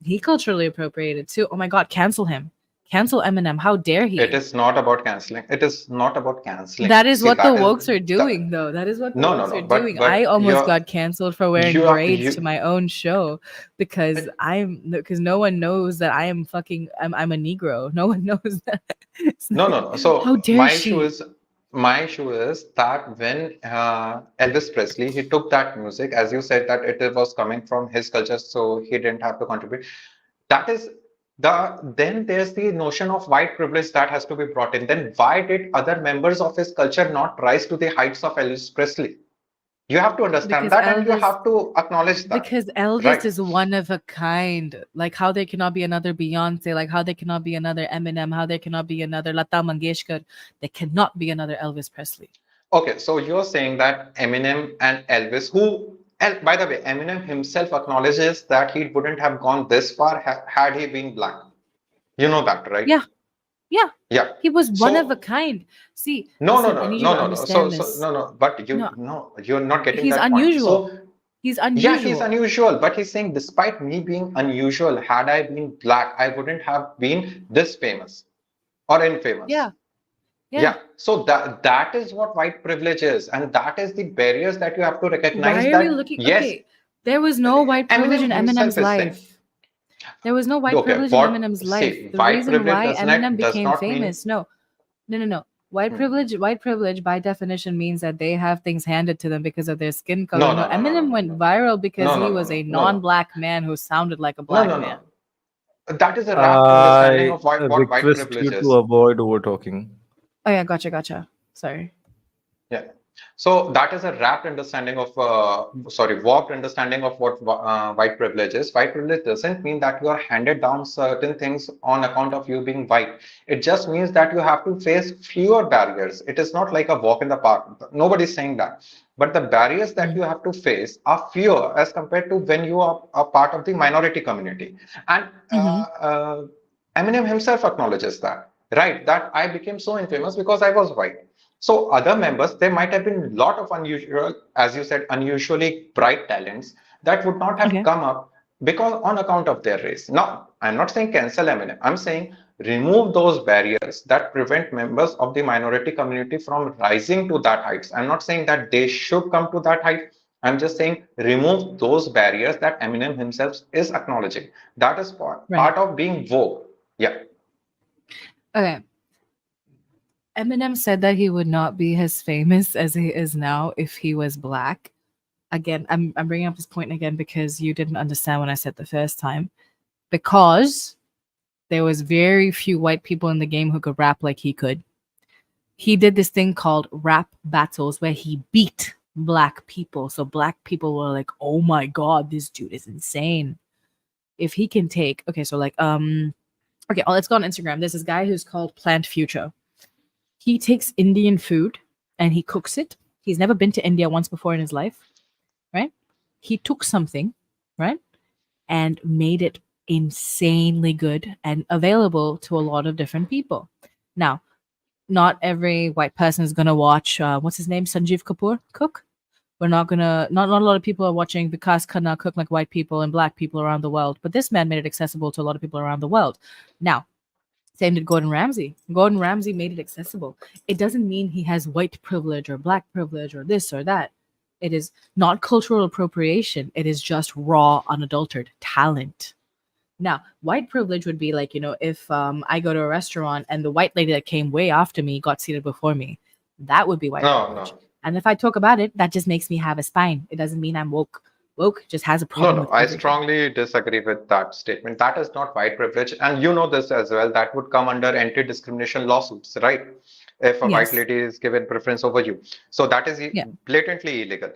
He culturally appropriated too. Oh my God, cancel him. Cancel Eminem. How dare It he? is not about canceling. It is not about canceling. That is See, what the that is wokes are the doing, though. That is what the no, no, wokes are no. doing. I But almost got canceled for wearing you are braids to you. my own show because no one knows that I am I'm a Negro. No one knows that. It's No, like, no, no. how So dare she? my issue is that when Elvis Presley he took that music, as you said that it was coming from his culture, so he didn't have to contribute. That is then there's the notion of white privilege that has to be brought in. Then why did other members of his culture not rise to the heights of Elvis Presley? You have to understand Because that and you Elvis have to acknowledge that, because Elvis right? is one of a kind. Like how there cannot be another Beyonce, like how there cannot be another Eminem, how there cannot be another Lata Mangeshkar. There cannot be another Elvis Presley. Okay, so you're saying that Eminem and Elvis, and by the way, Eminem himself acknowledges that he wouldn't have gone this far had he been black. You know that, right? Yeah, yeah. Yeah. He was one of a So kind. See, no, no, listen, I no, need you no, to no, no. So, understand so this. no, no. But No, you're not getting he's that point. unusual. So He's yeah, he's unusual. unusual, but he's saying despite me being unusual, had I been black, I wouldn't have been this famous or infamous. Yeah, yeah. Yeah, so that is what white privilege is, and that is the barriers that you have to recognize Why are we that looking? yes, Okay, there was no white privilege Eminem in himself Eminem's is saying, life. There was no white okay, privilege in what Eminem's life. say The white reason privilege why Eminem does became not mean famous, no, no, no, no. White privilege by definition means that they have things handed to them because of their skin color. no, No, no, no, no, no, Eminem no, went no, viral because no, he no, no, was a no, no, no, non-black man who sounded like a no, black no, man. no. That is a rapt understanding I of what white request privilege you to is. avoid over talking. Oh yeah, gotcha. Sorry. Yeah. So that is a warped understanding of what white privilege is. White privilege doesn't mean that you are handed down certain things on account of you being white. It just means that you have to face fewer barriers. It is not like a walk in the park. Nobody's saying that. But the barriers that Mm. you have to face are fewer as compared to when you are a part of the minority community. And Mm-hmm. Eminem himself acknowledges that, right? That I became so infamous because I was white. So other members, there might have been a lot of unusual, as you said, unusually bright talents that would not have Okay. come up because on account of their race. Now, I'm not saying cancel Eminem. I'm saying remove those barriers that prevent members of the minority community from rising to that heights. I'm not saying that they should come to that height. I'm just saying remove those barriers that Eminem himself is acknowledging. That is Right. part of being woke. Yeah. Okay. Eminem said that he would not be as famous as he is now if he was black. Again, I'm bringing up this point again because you didn't understand when I said the first time. Because there was very few white people in the game who could rap like he could. He did this thing called rap battles where he beat black people. So black people were like, "Oh my god, this dude is insane." If he can take, okay, so like Okay, let's go on Instagram. There's this guy who's called Plant Future. He takes Indian food and he cooks it. He's never been to India once before in his life, right? He took something, right, and made it insanely good and available to a lot of different people. Now, not every white person is gonna watch what's his name, Sanjeev Kapoor cook. We're not gonna not a lot of people are watching Vikas Khanna cook like white people and black people around the world, but this man made it accessible to a lot of people around the world. Now, same did Gordon Ramsay. Gordon Ramsay made it accessible. It doesn't mean he has white privilege or black privilege or this or that. It is not cultural appropriation. It is just raw, unadulterated talent. Now, white privilege would be like, if I go to a restaurant and the white lady that came way after me got seated before me, that would be white No, privilege. no. And if I talk about it, that just makes me have a spine. It doesn't mean I'm woke. Woke just has a No, problem no, with I everything. strongly disagree with that statement. That is not white privilege. And you know this as well. That would come under anti-discrimination lawsuits, right? If a white Yes. lady is given preference over you. So that is Yeah. blatantly illegal.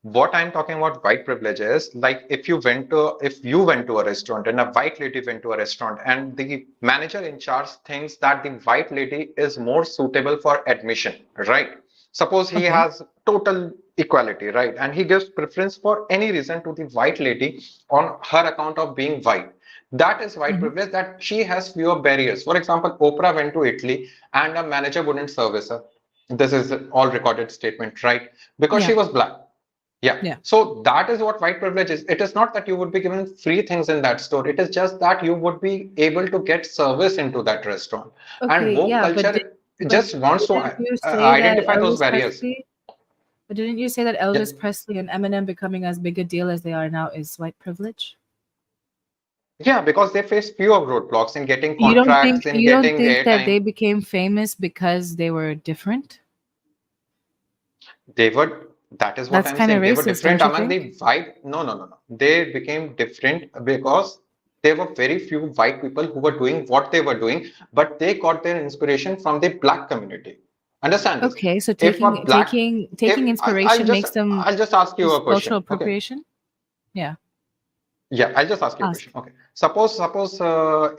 What I'm talking about white privilege is like if you went to a restaurant and a white lady went to a restaurant and the manager in charge thinks that the white lady is more suitable for admission, right? Suppose he Okay. has total equality, right? And he gives preference for any reason to the white lady on her account of being white. That is white Mhm. privilege, that she has fewer barriers. For example, Oprah went to Italy and a manager wouldn't service her. This is an all recorded statement, right? Because Yeah. she was black. Yeah. Yeah. So that is what white privilege is. It is not that you would be given free things in that store. It is just that you would be able to get service into that restaurant. And Okay, woke yeah, culture but just wants to didn't you say that identify those Elvis barriers. Presley? But didn't you say that Yeah. Elvis Presley and Eminem becoming as big a deal as they are now is white privilege? Yeah, because they face fewer roadblocks in getting You don't contracts, think in you don't getting think that airtime. they became famous because they were different? They were, that is what That's I'm kind of saying. They were racist, different don't you among think? the white. No, no, no, no. They became different because there were very few white people who were doing what they were doing, but they got their inspiration from the black community. Understand this? Okay, so If a taking black, taking if taking inspiration makes them I'll just ask you is a cultural question. Okay. appropriation? Yeah. Yeah, I'll just ask you a Ask. question. Okay. Suppose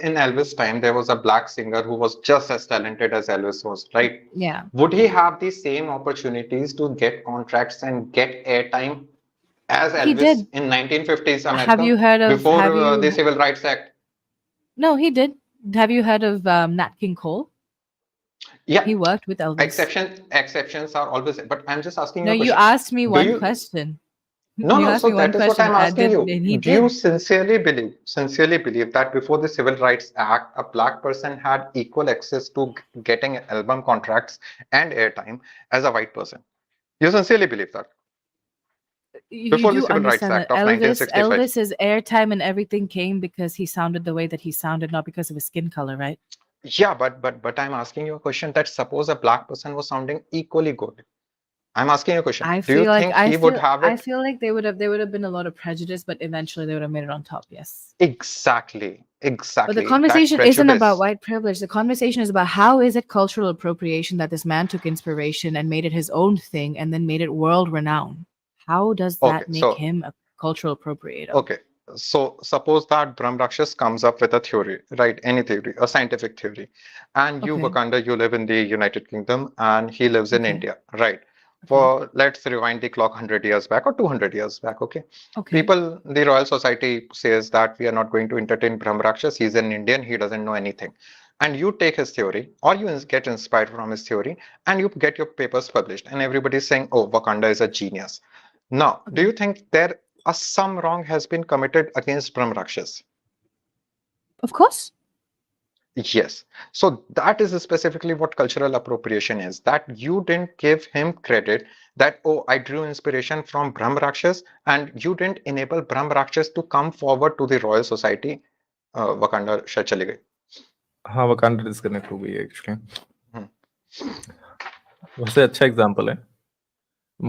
in Elvis' time there was a black singer who was just as talented as Elvis was, right? Yeah. Would he have the same opportunities to get contracts and get airtime as He Elvis did. in 1950s Have America you heard of before have the you Civil Rights Act? No, he did. Have you heard of Nat King Cole? Yeah, He worked with Elvis. exceptions are always, but I'm just asking No, you a you question. asked me Do one you question. No, You no. asked So me one that is what question. I'm asking you. And he Do you did. sincerely believe that before the Civil Rights Act, a black person had equal access to getting album contracts and airtime as a white person? You sincerely believe that You before the do Civil Rights understand that Act of 1965? Elvis's airtime and everything came because he sounded the way that he sounded, not because of his skin color, right? Yeah, but I'm asking you a question that suppose a black person was sounding equally good. I'm asking you a question. I Do you feel like think he would have I it? feel like there would have been a lot of prejudice, but eventually they would have made it on top. Yes. Exactly, But the exactly. That conversation isn't about prejudice. white privilege. The conversation is about how is it cultural appropriation that this man took inspiration and made it his own thing and then made it world renowned. How does Okay, that make so him a cultural appropriator? Okay, so suppose that Brahm Rakshas comes up with a theory, right? Any theory, a scientific theory, and you, Okay. Wakanda, you live in the United Kingdom, and he lives in Okay. India, right? Okay. For let's rewind the clock 100 years back or 200 years back, okay? Okay. People, the Royal Society says that we are not going to entertain Brahm Rakshas. He's an Indian, he doesn't know anything. And you take his theory, or you get inspired from his theory, and you get your papers published, and everybody's saying, oh, Wakanda is a genius. Now, do Okay. you think there some wrong has been committed against Brahm Rakshas? Of course. Yes. So that is specifically what cultural appropriation is. That you didn't give him credit that, oh, I drew inspiration from Brahm Rakshas, and you didn't enable Brahm Rakshas to come forward to the Royal Society. Wakanda शायद चली गई. हाँ, Wakanda disconnect हो गई है actually. Hmm. वैसे अच्छा example है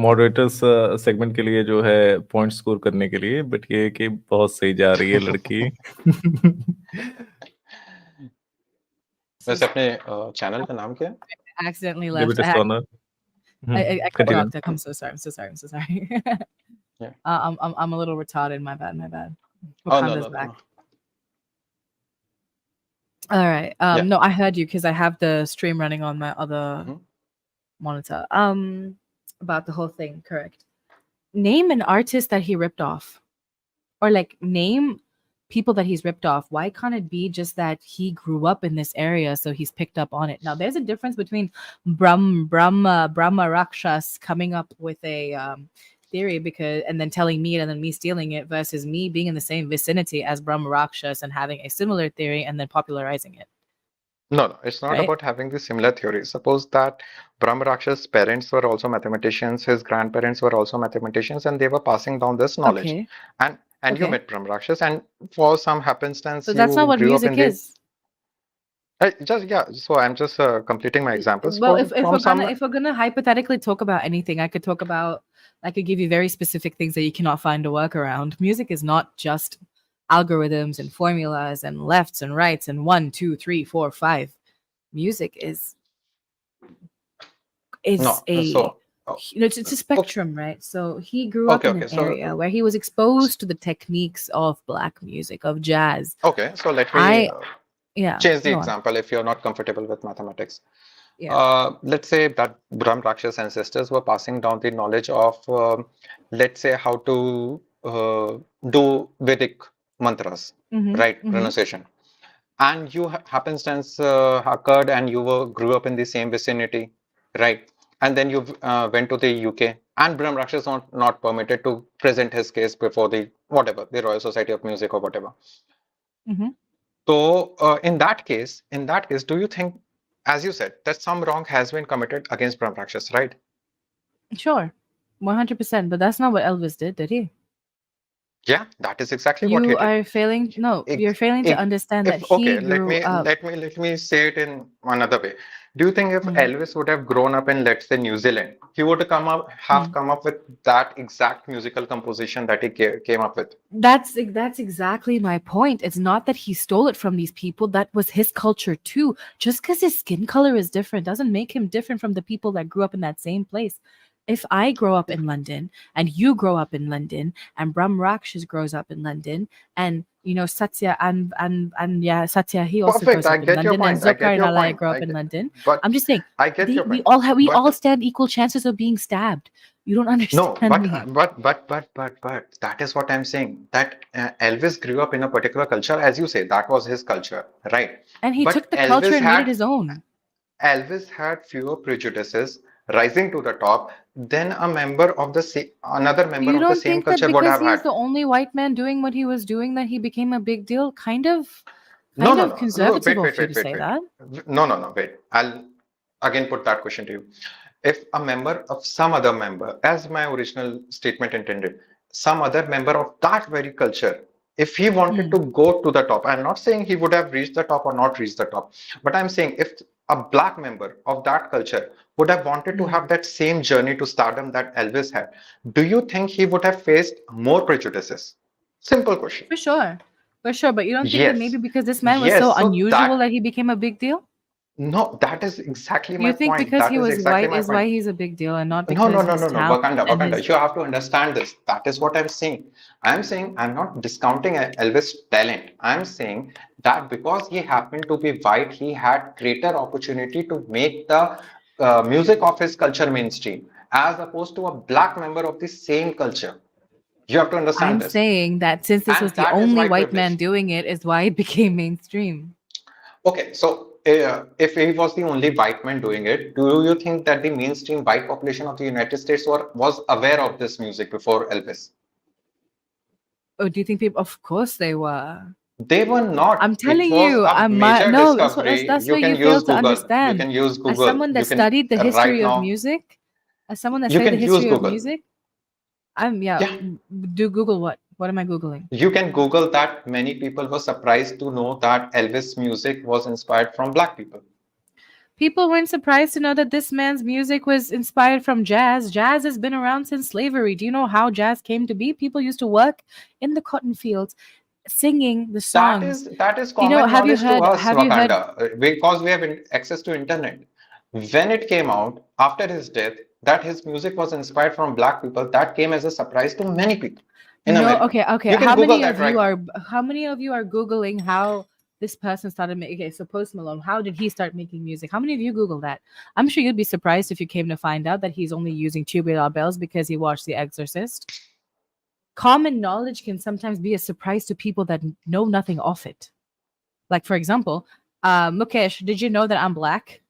मॉडरेटर्स सेगमेंट के लिए जो है पॉइंट स्कोर करने के लिए, बट ये है कि बहुत सही जा रही है लड़की। वैसे अपने चैनल का नाम क्या है? I accidentally Give left. it a honor. I got Continue. blocked. I'm so sorry. I'm so sorry. I'm so sorry. Yeah. I'm a little retarded. My bad. My bad. Oh, no, Wakanda's no, back. no. All right. Yeah. No, I heard you because I have the stream running on my other Mhm. monitor. About the whole thing, correct. Name an artist that he ripped off. Or like name people that he's ripped off. Why can't it be just that he grew up in this area, so he's picked up on it? Now, there's a difference between Brahma Rakshas coming up with a theory because and then telling me it and then me stealing it versus me being in the same vicinity as Brahma Rakshas and having a similar theory and then popularizing it. No, no, it's not Right? about having the similar theories. Suppose that Brahmarakshas's parents were also mathematicians, his grandparents were also mathematicians, and they were passing down this knowledge. Okay. And you Okay. met Brahmarakshas, and for some happenstance, So that's not you what grew up in music the is. just yeah. So I'm just completing my examples Well, if from some. we're gonna hypothetically talk about anything, I could give you very specific things that you cannot find a workaround. Music is not just algorithms and formulas and lefts and rights and 1, 2, 3, 4, 5. Music is No, a so oh, it's a okay, spectrum, right? So he grew up okay, in okay. an area where he was exposed to the techniques of black music, of jazz. Okay, so let me I Yeah, change the go on. example if you're not comfortable with mathematics. Yeah. Let's say that Brahm Rakshas ancestors were passing down the knowledge of, let's say, how to do Vedic mantras, Mm-hmm. right? Mm-hmm. Pronunciation. And you happenstance occurred and you grew up in the same vicinity, right? And then you went to the UK, and Brahm Rakshas not permitted to present his case before the whatever, the Royal Society of Music or whatever. Mm-hmm. So, in that case, do you think, as you said, that some wrong has been committed against Brahm Rakshas, right? Sure. 100%. But that's not what Elvis did he? Yeah, that is exactly what he You did. are failing. No, you're Ex- failing to ex- understand that If he okay, grew up. let me say it in another way. Do you think if Mm, Elvis would have grown up in, let's say, New Zealand, he would have mm. come up with that exact musical composition that he came up with? That's exactly my point. It's not that he stole it from these people. That was his culture too. Just because his skin color is different doesn't make him different from the people that grew up in that same place. If I grow up in London and you grow up in London and Brahm Rakshas grows up in London and Satya and yeah, Satya he also Perfect. grows I up in get your London and point. I Zulkar get and your Alaya point. grow up in London. But I'm just saying I get your we point. we all But stand equal chances of being stabbed. You don't no, understand me. but that is what I'm saying. That Elvis grew up in a particular culture, as you say, that was his culture, right? And he took But the culture and made it his own. Elvis had fewer prejudices rising to the top than a member of the another member You of the don't same think that culture would because have he's had. the only white man doing what he was doing that he became a big deal? No, Kind no, of no, no. conservative of you to say Wait. that. No, no, no. Wait. I'll again put that question to you. If a member of some other member, as my original statement intended, some other member of that very culture, if he wanted Mm, to go to the top, I'm not saying he would have reached the top or not reached the top, but I'm saying if a black member of that culture would have wanted to mm. have that same journey to stardom that Elvis had, do you think he would have faced more prejudices? Simple question. For sure. For sure. But you don't think that maybe Yes. because this man was so Yes. So unusual that that he became a big deal? no, that is exactly You my think point. because That he is was exactly white my is point. why he's a big deal and not No, no, because no, his no, no. talent and Wakanda. his. You have to understand this. That is what I'm saying. I'm saying I'm not discounting Elvis' talent. I'm saying that because he happened to be white, he had greater opportunity to make the music of his culture mainstream, as opposed to a black member of the same culture. You have to understand I'm this. saying that since this was And the that is only white white man privilege. doing it, is why it became mainstream. Okay, so if he was the only white man doing it, do you think that the mainstream white population of the United States was aware of this music before Elvis? Oh, do you think people? Of course they were. They were I'm not. It telling was you, a I'm major no. discovery. That's You where can you use fail to Google. You understand. can use As Google. someone You that can studied the history right of now. music, as someone that You studied the can use history of Google. music, I'm yeah. Yeah, Do Google what? What am I googling? you can Google that. Many people were surprised to know that Elvis music was inspired from black people. People weren't surprised to know that this man's music was inspired from jazz. Jazz has been around since slavery. Do you know how jazz came to be? People used to work in the cotton fields singing the songs. That is You know, common knowledge to us, have you heard Wakanda, because we have access to internet. When it came out after his death that his music was inspired from black people, that came as a surprise to many people in No, America. okay, okay. You can Google that right now. How many of you are googling how this person started making. Okay, so Post Malone, how did he start making music? How many of you Google that? I'm sure you'd be surprised if you came to find out that he's only using tubular bells because he watched The Exorcist. Common knowledge can sometimes be a surprise to people that know nothing of it. Like, for example, Mukesh, did you know that I'm black?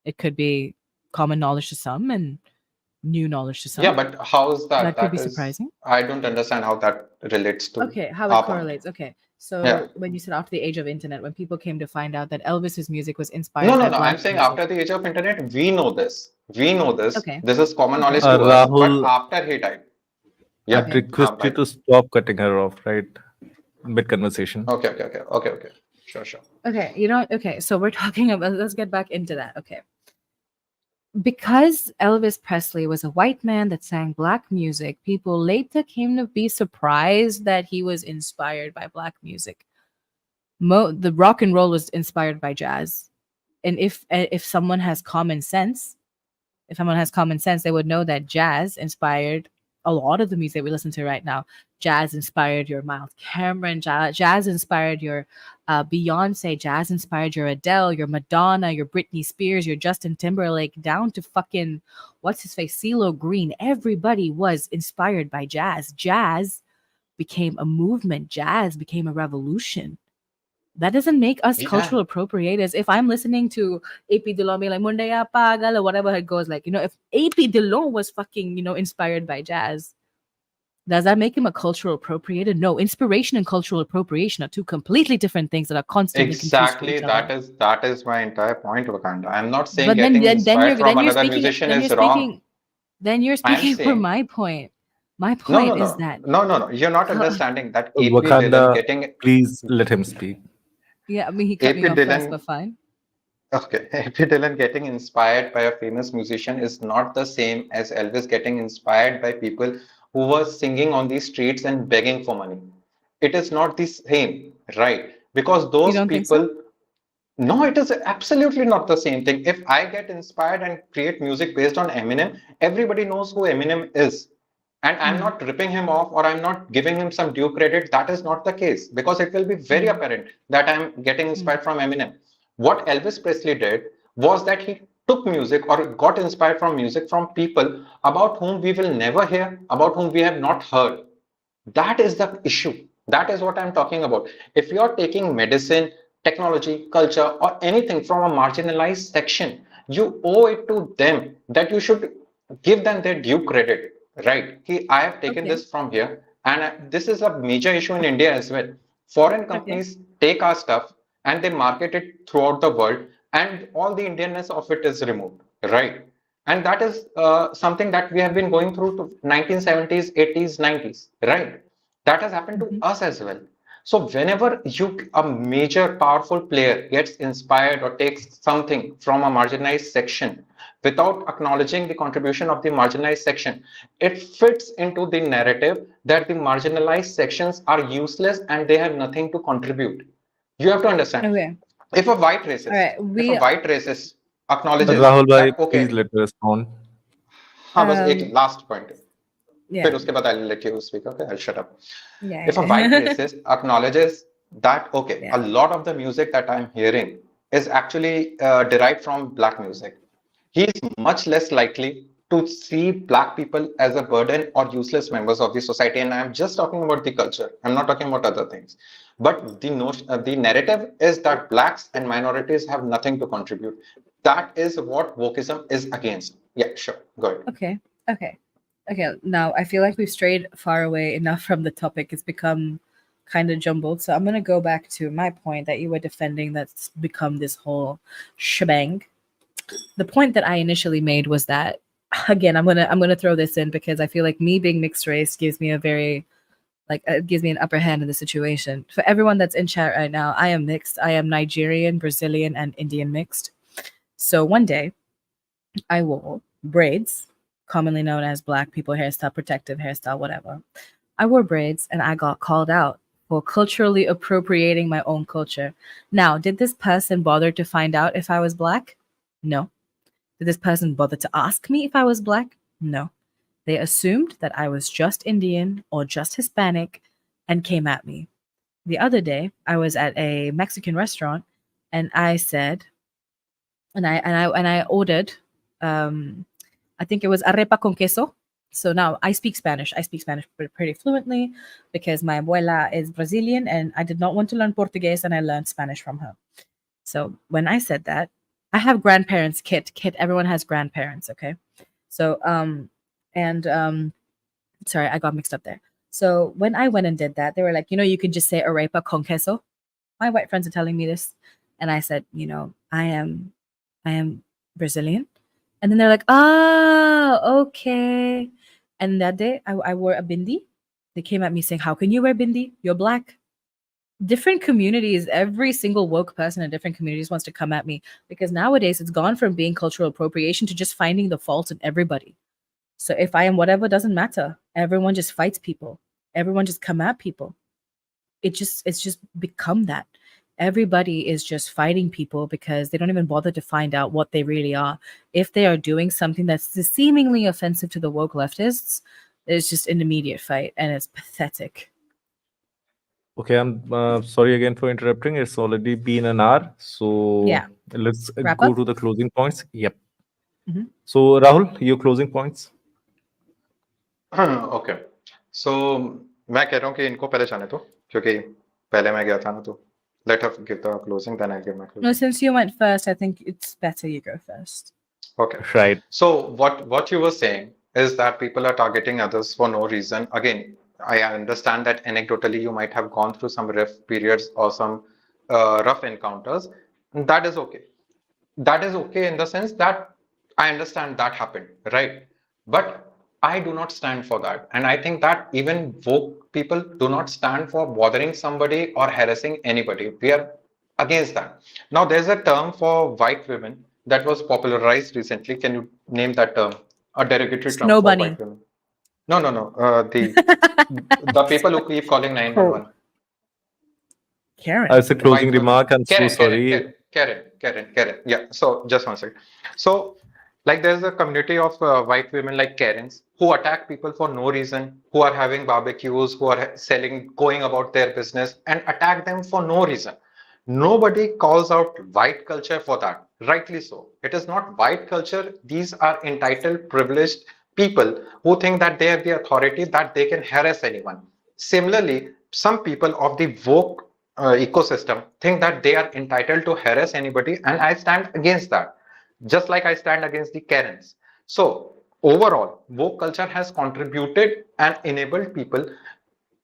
It could be common knowledge to some and new knowledge to some. Yeah, but how is that? That could be That is, surprising. I don't understand how that relates to Okay, how it our point. correlates. Okay, so Yeah. when you said after the age of internet, when people came to find out that Elvis's music was No, inspired no, by no. I'm black saying music. after the age of internet, we know this. We know this. Okay. This is common Okay. knowledge to us. But Rahul, after he died, yeah. I'd request you Bye. to stop cutting her off, right? Mid conversation. Okay. Sure. Okay, you know, okay, so we're talking about, let's get back into that. Okay. Because Elvis Presley was a white man that sang black music, people later came to be surprised that he was inspired by black music. The rock and roll was inspired by jazz. And if someone has common sense, they would know that jazz inspired a lot of the music we listen to right now. Jazz inspired your Miles Cameron. Jazz inspired your Beyonce. Jazz inspired your Adele, your Madonna, your Britney Spears, your Justin Timberlake, down to fucking what's his face, CeeLo Green. Everybody was inspired by jazz. Jazz became a movement. Jazz became a revolution. That doesn't make us Yeah. cultural appropriators. If I'm listening to AP Dillon being like Mundaya Pagal or whatever it goes, like, you know, if AP Dillon was fucking, you know, inspired by jazz, does that make him a cultural appropriator? No, inspiration and cultural appropriation are two completely different things that are constantly confused with Exactly. each other. That is my entire point, Wakanda. I'm not saying But getting then inspired from you're another speaking musician then you're is wrong. speaking then you're I am speaking for saying my point. My point is that no. You're not understanding that AP Dillon Wakanda, getting please let him speak. yeah, I mean he cut AP me off first, Dillon. but fine. Okay, AP Dillon getting inspired by a famous musician is not the same as Elvis getting inspired by people who were singing on the streets and begging for money. It is not the same, right? Because You those don't think so? people, no, it is absolutely not the same thing. If I get inspired and create music based on Eminem, everybody knows who Eminem is. And I'm not ripping him off or I'm not giving him some due credit. That is not the case because it will be very apparent that I'm getting inspired from Eminem. What Elvis Presley did was that he took music or got inspired from music from people about whom we will never hear, about whom we have not heard. That is the issue. That is what I'm talking about. If you're taking medicine, technology, culture, or anything from a marginalized section, you owe it to them that you should give them their due credit, right? I have taken Okay. this from here, and this is a major issue in India as well. Foreign companies take our stuff and they market it throughout the world, and all the Indianness of it is removed, right? And that is something that we have been going through to 1970s, 80s, 90s, right? That has happened to us as well. So whenever a major powerful player gets inspired or takes something from a marginalized section without acknowledging the contribution of the marginalized section, it fits into the narrative that the marginalized sections are useless and they have nothing to contribute. You have to understand. Okay. If a white All racist, right. if a white racist acknowledges Rahul bhai, that please okay, let me respond. हाँ बस एक last point. Yeah. फिर उसके बाद I'll let you speak. Okay, I'll shut up. Yeah. If a white racist acknowledges that okay, Yeah. a lot of the music that I'm hearing is actually derived from black music, he is much less likely to see black people as a burden or useless members of the society. And I'm just talking about the culture. I'm not talking about other things. But the notion, the narrative is that blacks and minorities have nothing to contribute. That is what wokeism is against. Yeah, sure. Go ahead. Okay. Now I feel like we've strayed far away enough from the topic. It's become kind of jumbled. So I'm gonna go back to my point that you were defending that's become this whole shebang. The point that I initially made was that again, I'm gonna throw this in because I feel like me being mixed race gives me a very gives me an upper hand in the situation. For everyone that's in chat right now, I am mixed. I am Nigerian, Brazilian, and Indian mixed. So one day I wore braids, commonly known as black people hairstyle, protective hairstyle, whatever. I wore braids and I got called out for culturally appropriating my own culture. Now, did this person bother to find out if I was black? No. Did this person bother to ask me if I was black? No. They assumed that I was just Indian or just Hispanic and came at me. the other day I was at a Mexican restaurant and I said, and I ordered, I think it was arepa con queso. So now I speak Spanish. I speak Spanish pretty fluently because my abuela is Brazilian and I did not want to learn Portuguese and I learned Spanish from her. So when I said that, I have grandparents, Kit, everyone has grandparents, okay? So and sorry, I got mixed up there. So when I went and did that, they were like, you can just say arepa con queso. My white friends are telling me this. And I said, I am Brazilian. And then they're like, oh, okay. And that day I wore a bindi. They came at me saying, how can you wear bindi? You're black. Different communities, every single woke person in different communities wants to come at me because nowadays it's gone from being cultural appropriation to just finding the fault in everybody. So if I am whatever, doesn't matter. Everyone just fights people. Everyone just come at people. It's just become that. Everybody is just fighting people because they don't even bother to find out what they really are. If they are doing something that's seemingly offensive to the woke leftists, it's just an immediate fight and it's pathetic. Okay, I'm sorry again for interrupting. It's already been an hour, so Yeah. let's Wrap go up? to the closing points. Yep. Mhm. So Rahul, your closing points. Okay so मैं कह रहा हूँ कि इनको पहले जाने दो क्योंकि पहले मैं गया था ना तो let her give the closing then I'll give my No, closing. since you went first, I think it's better you go first. Okay. Right. So what you were saying is that people are targeting others for no reason. Again, I understand that anecdotally you might have gone through some rough periods or some rough encounters. That is okay. That is okay in the sense that I understand that happened, right? But I do not stand for that. And I think that even woke people do not stand for bothering somebody or harassing anybody. We are against that. Now, there's a term for white women that was popularized recently. Can you name that term? A derogatory term Snow for bunny. white women. No, no, no. The people who keep calling 911. Karen. As a closing White women. remark, I'm so sorry. Karen. Yeah. So just one second. So, like, there's a community of white women like Karens who attack people for no reason, who are having barbecues, who are selling, going about their business, and attack them for no reason. Nobody calls out white culture for that. Rightly so. It is not white culture. These are entitled, privileged people who think that they have the authority that they can harass anyone. Similarly, some people of the woke ecosystem think that they are entitled to harass anybody, and I stand against that, just like I stand against the Karens. So, overall, woke culture has contributed and enabled people,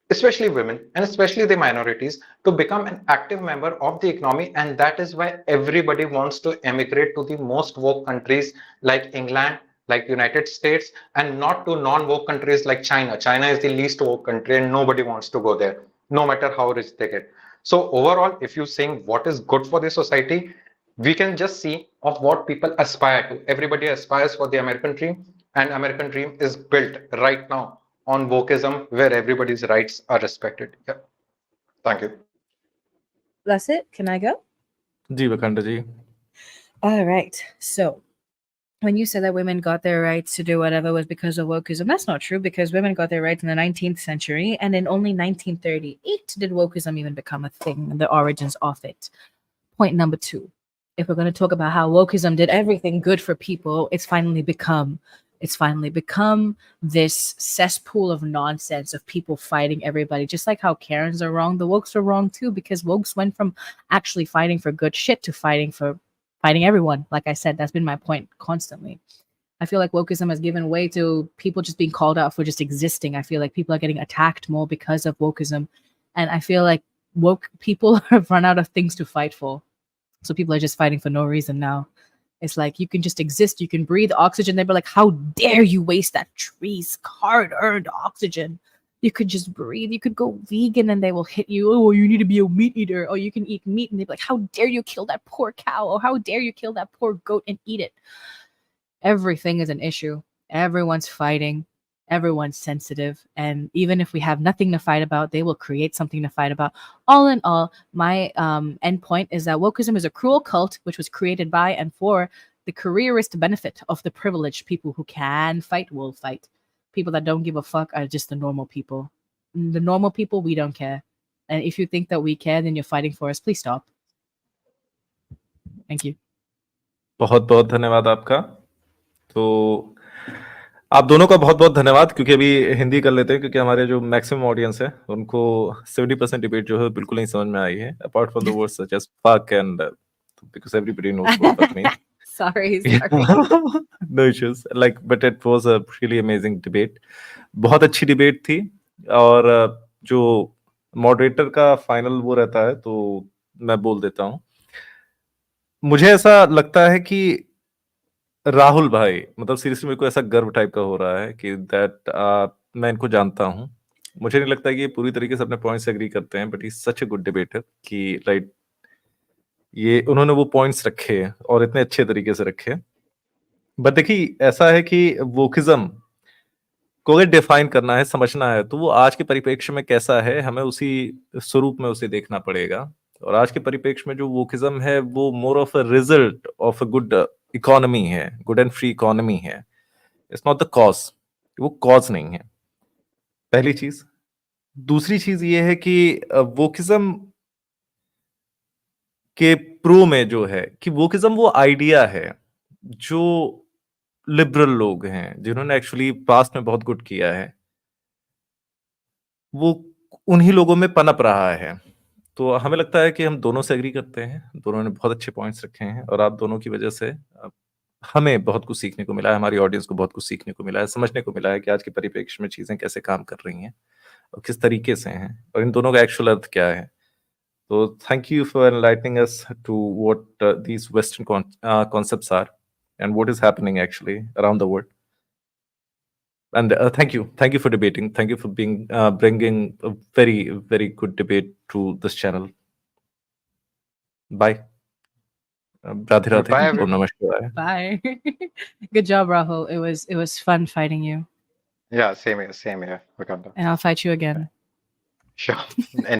especially women and especially the minorities, to become an active member of the economy, and that is why everybody wants to emigrate to the most woke countries like England, like United States, and not to non-woke countries like China is the least woke country and nobody wants to go there no matter how rich they get. So overall, if you saying what is good for the society, we can just see of what people aspire to. Everybody aspires for the American dream, and American dream is built right now on wokeism, where everybody's rights are respected. Yeah. Thank you. That's it. Can I go? Ji Vakanda ji. All right. So when you said that women got their rights to do whatever was because of wokeism, that's not true because women got their rights in the 19th century, and in only 1938 did wokeism even become a thing, the origins of it. Point number 2. If we're going to talk about how wokeism did everything good for people, it's finally become this cesspool of nonsense of people fighting everybody. Just like how Karens are wrong, the wokes are wrong too, because wokes went from actually fighting for good shit to fighting everyone. Like I said, that's been my point constantly. I feel like wokeism has given way to people just being called out for just existing. I feel like people are getting attacked more because of wokeism. And I feel like woke people have run out of things to fight for. So people are just fighting for no reason now. It's like you can just exist, you can breathe oxygen. They'd be like, how dare you waste that tree's hard-earned oxygen? You could just breathe. You could go vegan and they will hit you. Oh, you need to be a meat eater. Oh, you can eat meat. And they'd be like, how dare you kill that poor cow? Or how dare you kill that poor goat and eat it? Everything is an issue. Everyone's fighting. Everyone's sensitive. And even if we have nothing to fight about, they will create something to fight about. All in all, my end point is that wokeism is a cruel cult which was created by and for the careerist benefit of the privileged. People who can fight will fight. People that don't give a fuck are just the normal people. The normal people, we don't care. And if you think that we care, then you're fighting for us. Please stop. Thank you. बहुत बहुत धन्यवाद आपका। तो आप दोनों का बहुत बहुत धन्यवाद, क्योंकि अभी हिंदी कर लेते हैं, क्योंकि हमारे जो मैक्सिमम ऑडियंस है उनको 70% डिबेट जो है बिल्कुल नहीं समझ में आई है, apart from the words such as fuck and because everybody knows what fuck means. sorry. No issues. Like, but it was a really amazing debate. बहुत अच्छी डिबेट थी। और जो मॉडरेटर का फाइनल वो रहता है, तो मैं बोल देता हूँ। मुझे ऐसा लगता है कि राहुल भाई, मतलब सीरियसली मेरे को ऐसा गर्व टाइप का हो रहा है कि दैट मैं इनको जानता हूँ। मुझे नहीं लगता कि ये पूरी तरीके से अपने पॉइंट से एग्री करते हैं, but he such a good debater कि राइट, ये उन्होंने वो पॉइंट्स रखे और इतने अच्छे तरीके से रखे। बट देखिए, ऐसा है कि वोकिज्म को अगर डिफाइन करना है, समझना है, तो वो आज के परिप्रेक्ष्य में कैसा है, हमें उसी स्वरूप में उसे देखना पड़ेगा। और आज के परिप्रेक्ष्य में जो वोकिज्म है वो more of a result of a good economy है, गुड एंड फ्री इकोनॉमी है। इट्स नॉट द कॉज, वो कॉज नहीं है, पहली चीज। दूसरी चीज ये है कि वोकिज्म के प्रो में जो है कि वोकिज्म वो आइडिया है जो लिबरल लोग हैं, जिन्होंने एक्चुअली पास्ट में बहुत गुड किया है, वो उन्हीं लोगों में पनप रहा है। तो हमें लगता है कि हम दोनों से एग्री करते हैं, दोनों ने बहुत अच्छे पॉइंट्स रखे हैं, और आप दोनों की वजह से हमें बहुत कुछ सीखने को मिला है, हमारी ऑडियंस को बहुत कुछ सीखने को मिला है, समझने को मिला है कि आज के परिप्रेक्ष्य में चीजें कैसे काम कर रही हैं और किस तरीके से हैं, और इन दोनों का एक्चुअल अर्थ क्या है। तो thank you for enlightening us to what these western concepts are and what is happening actually around the world. And thank you for debating. Thank you for being bringing a very, very good debate to this channel. Bye. Radhe Radhe. Goodbye, Om everyone. Namah Shivaya. Bye. Good job, Rahul. It was fun fighting you. Yeah, same here, Vakanda. And I'll fight you again. Sure.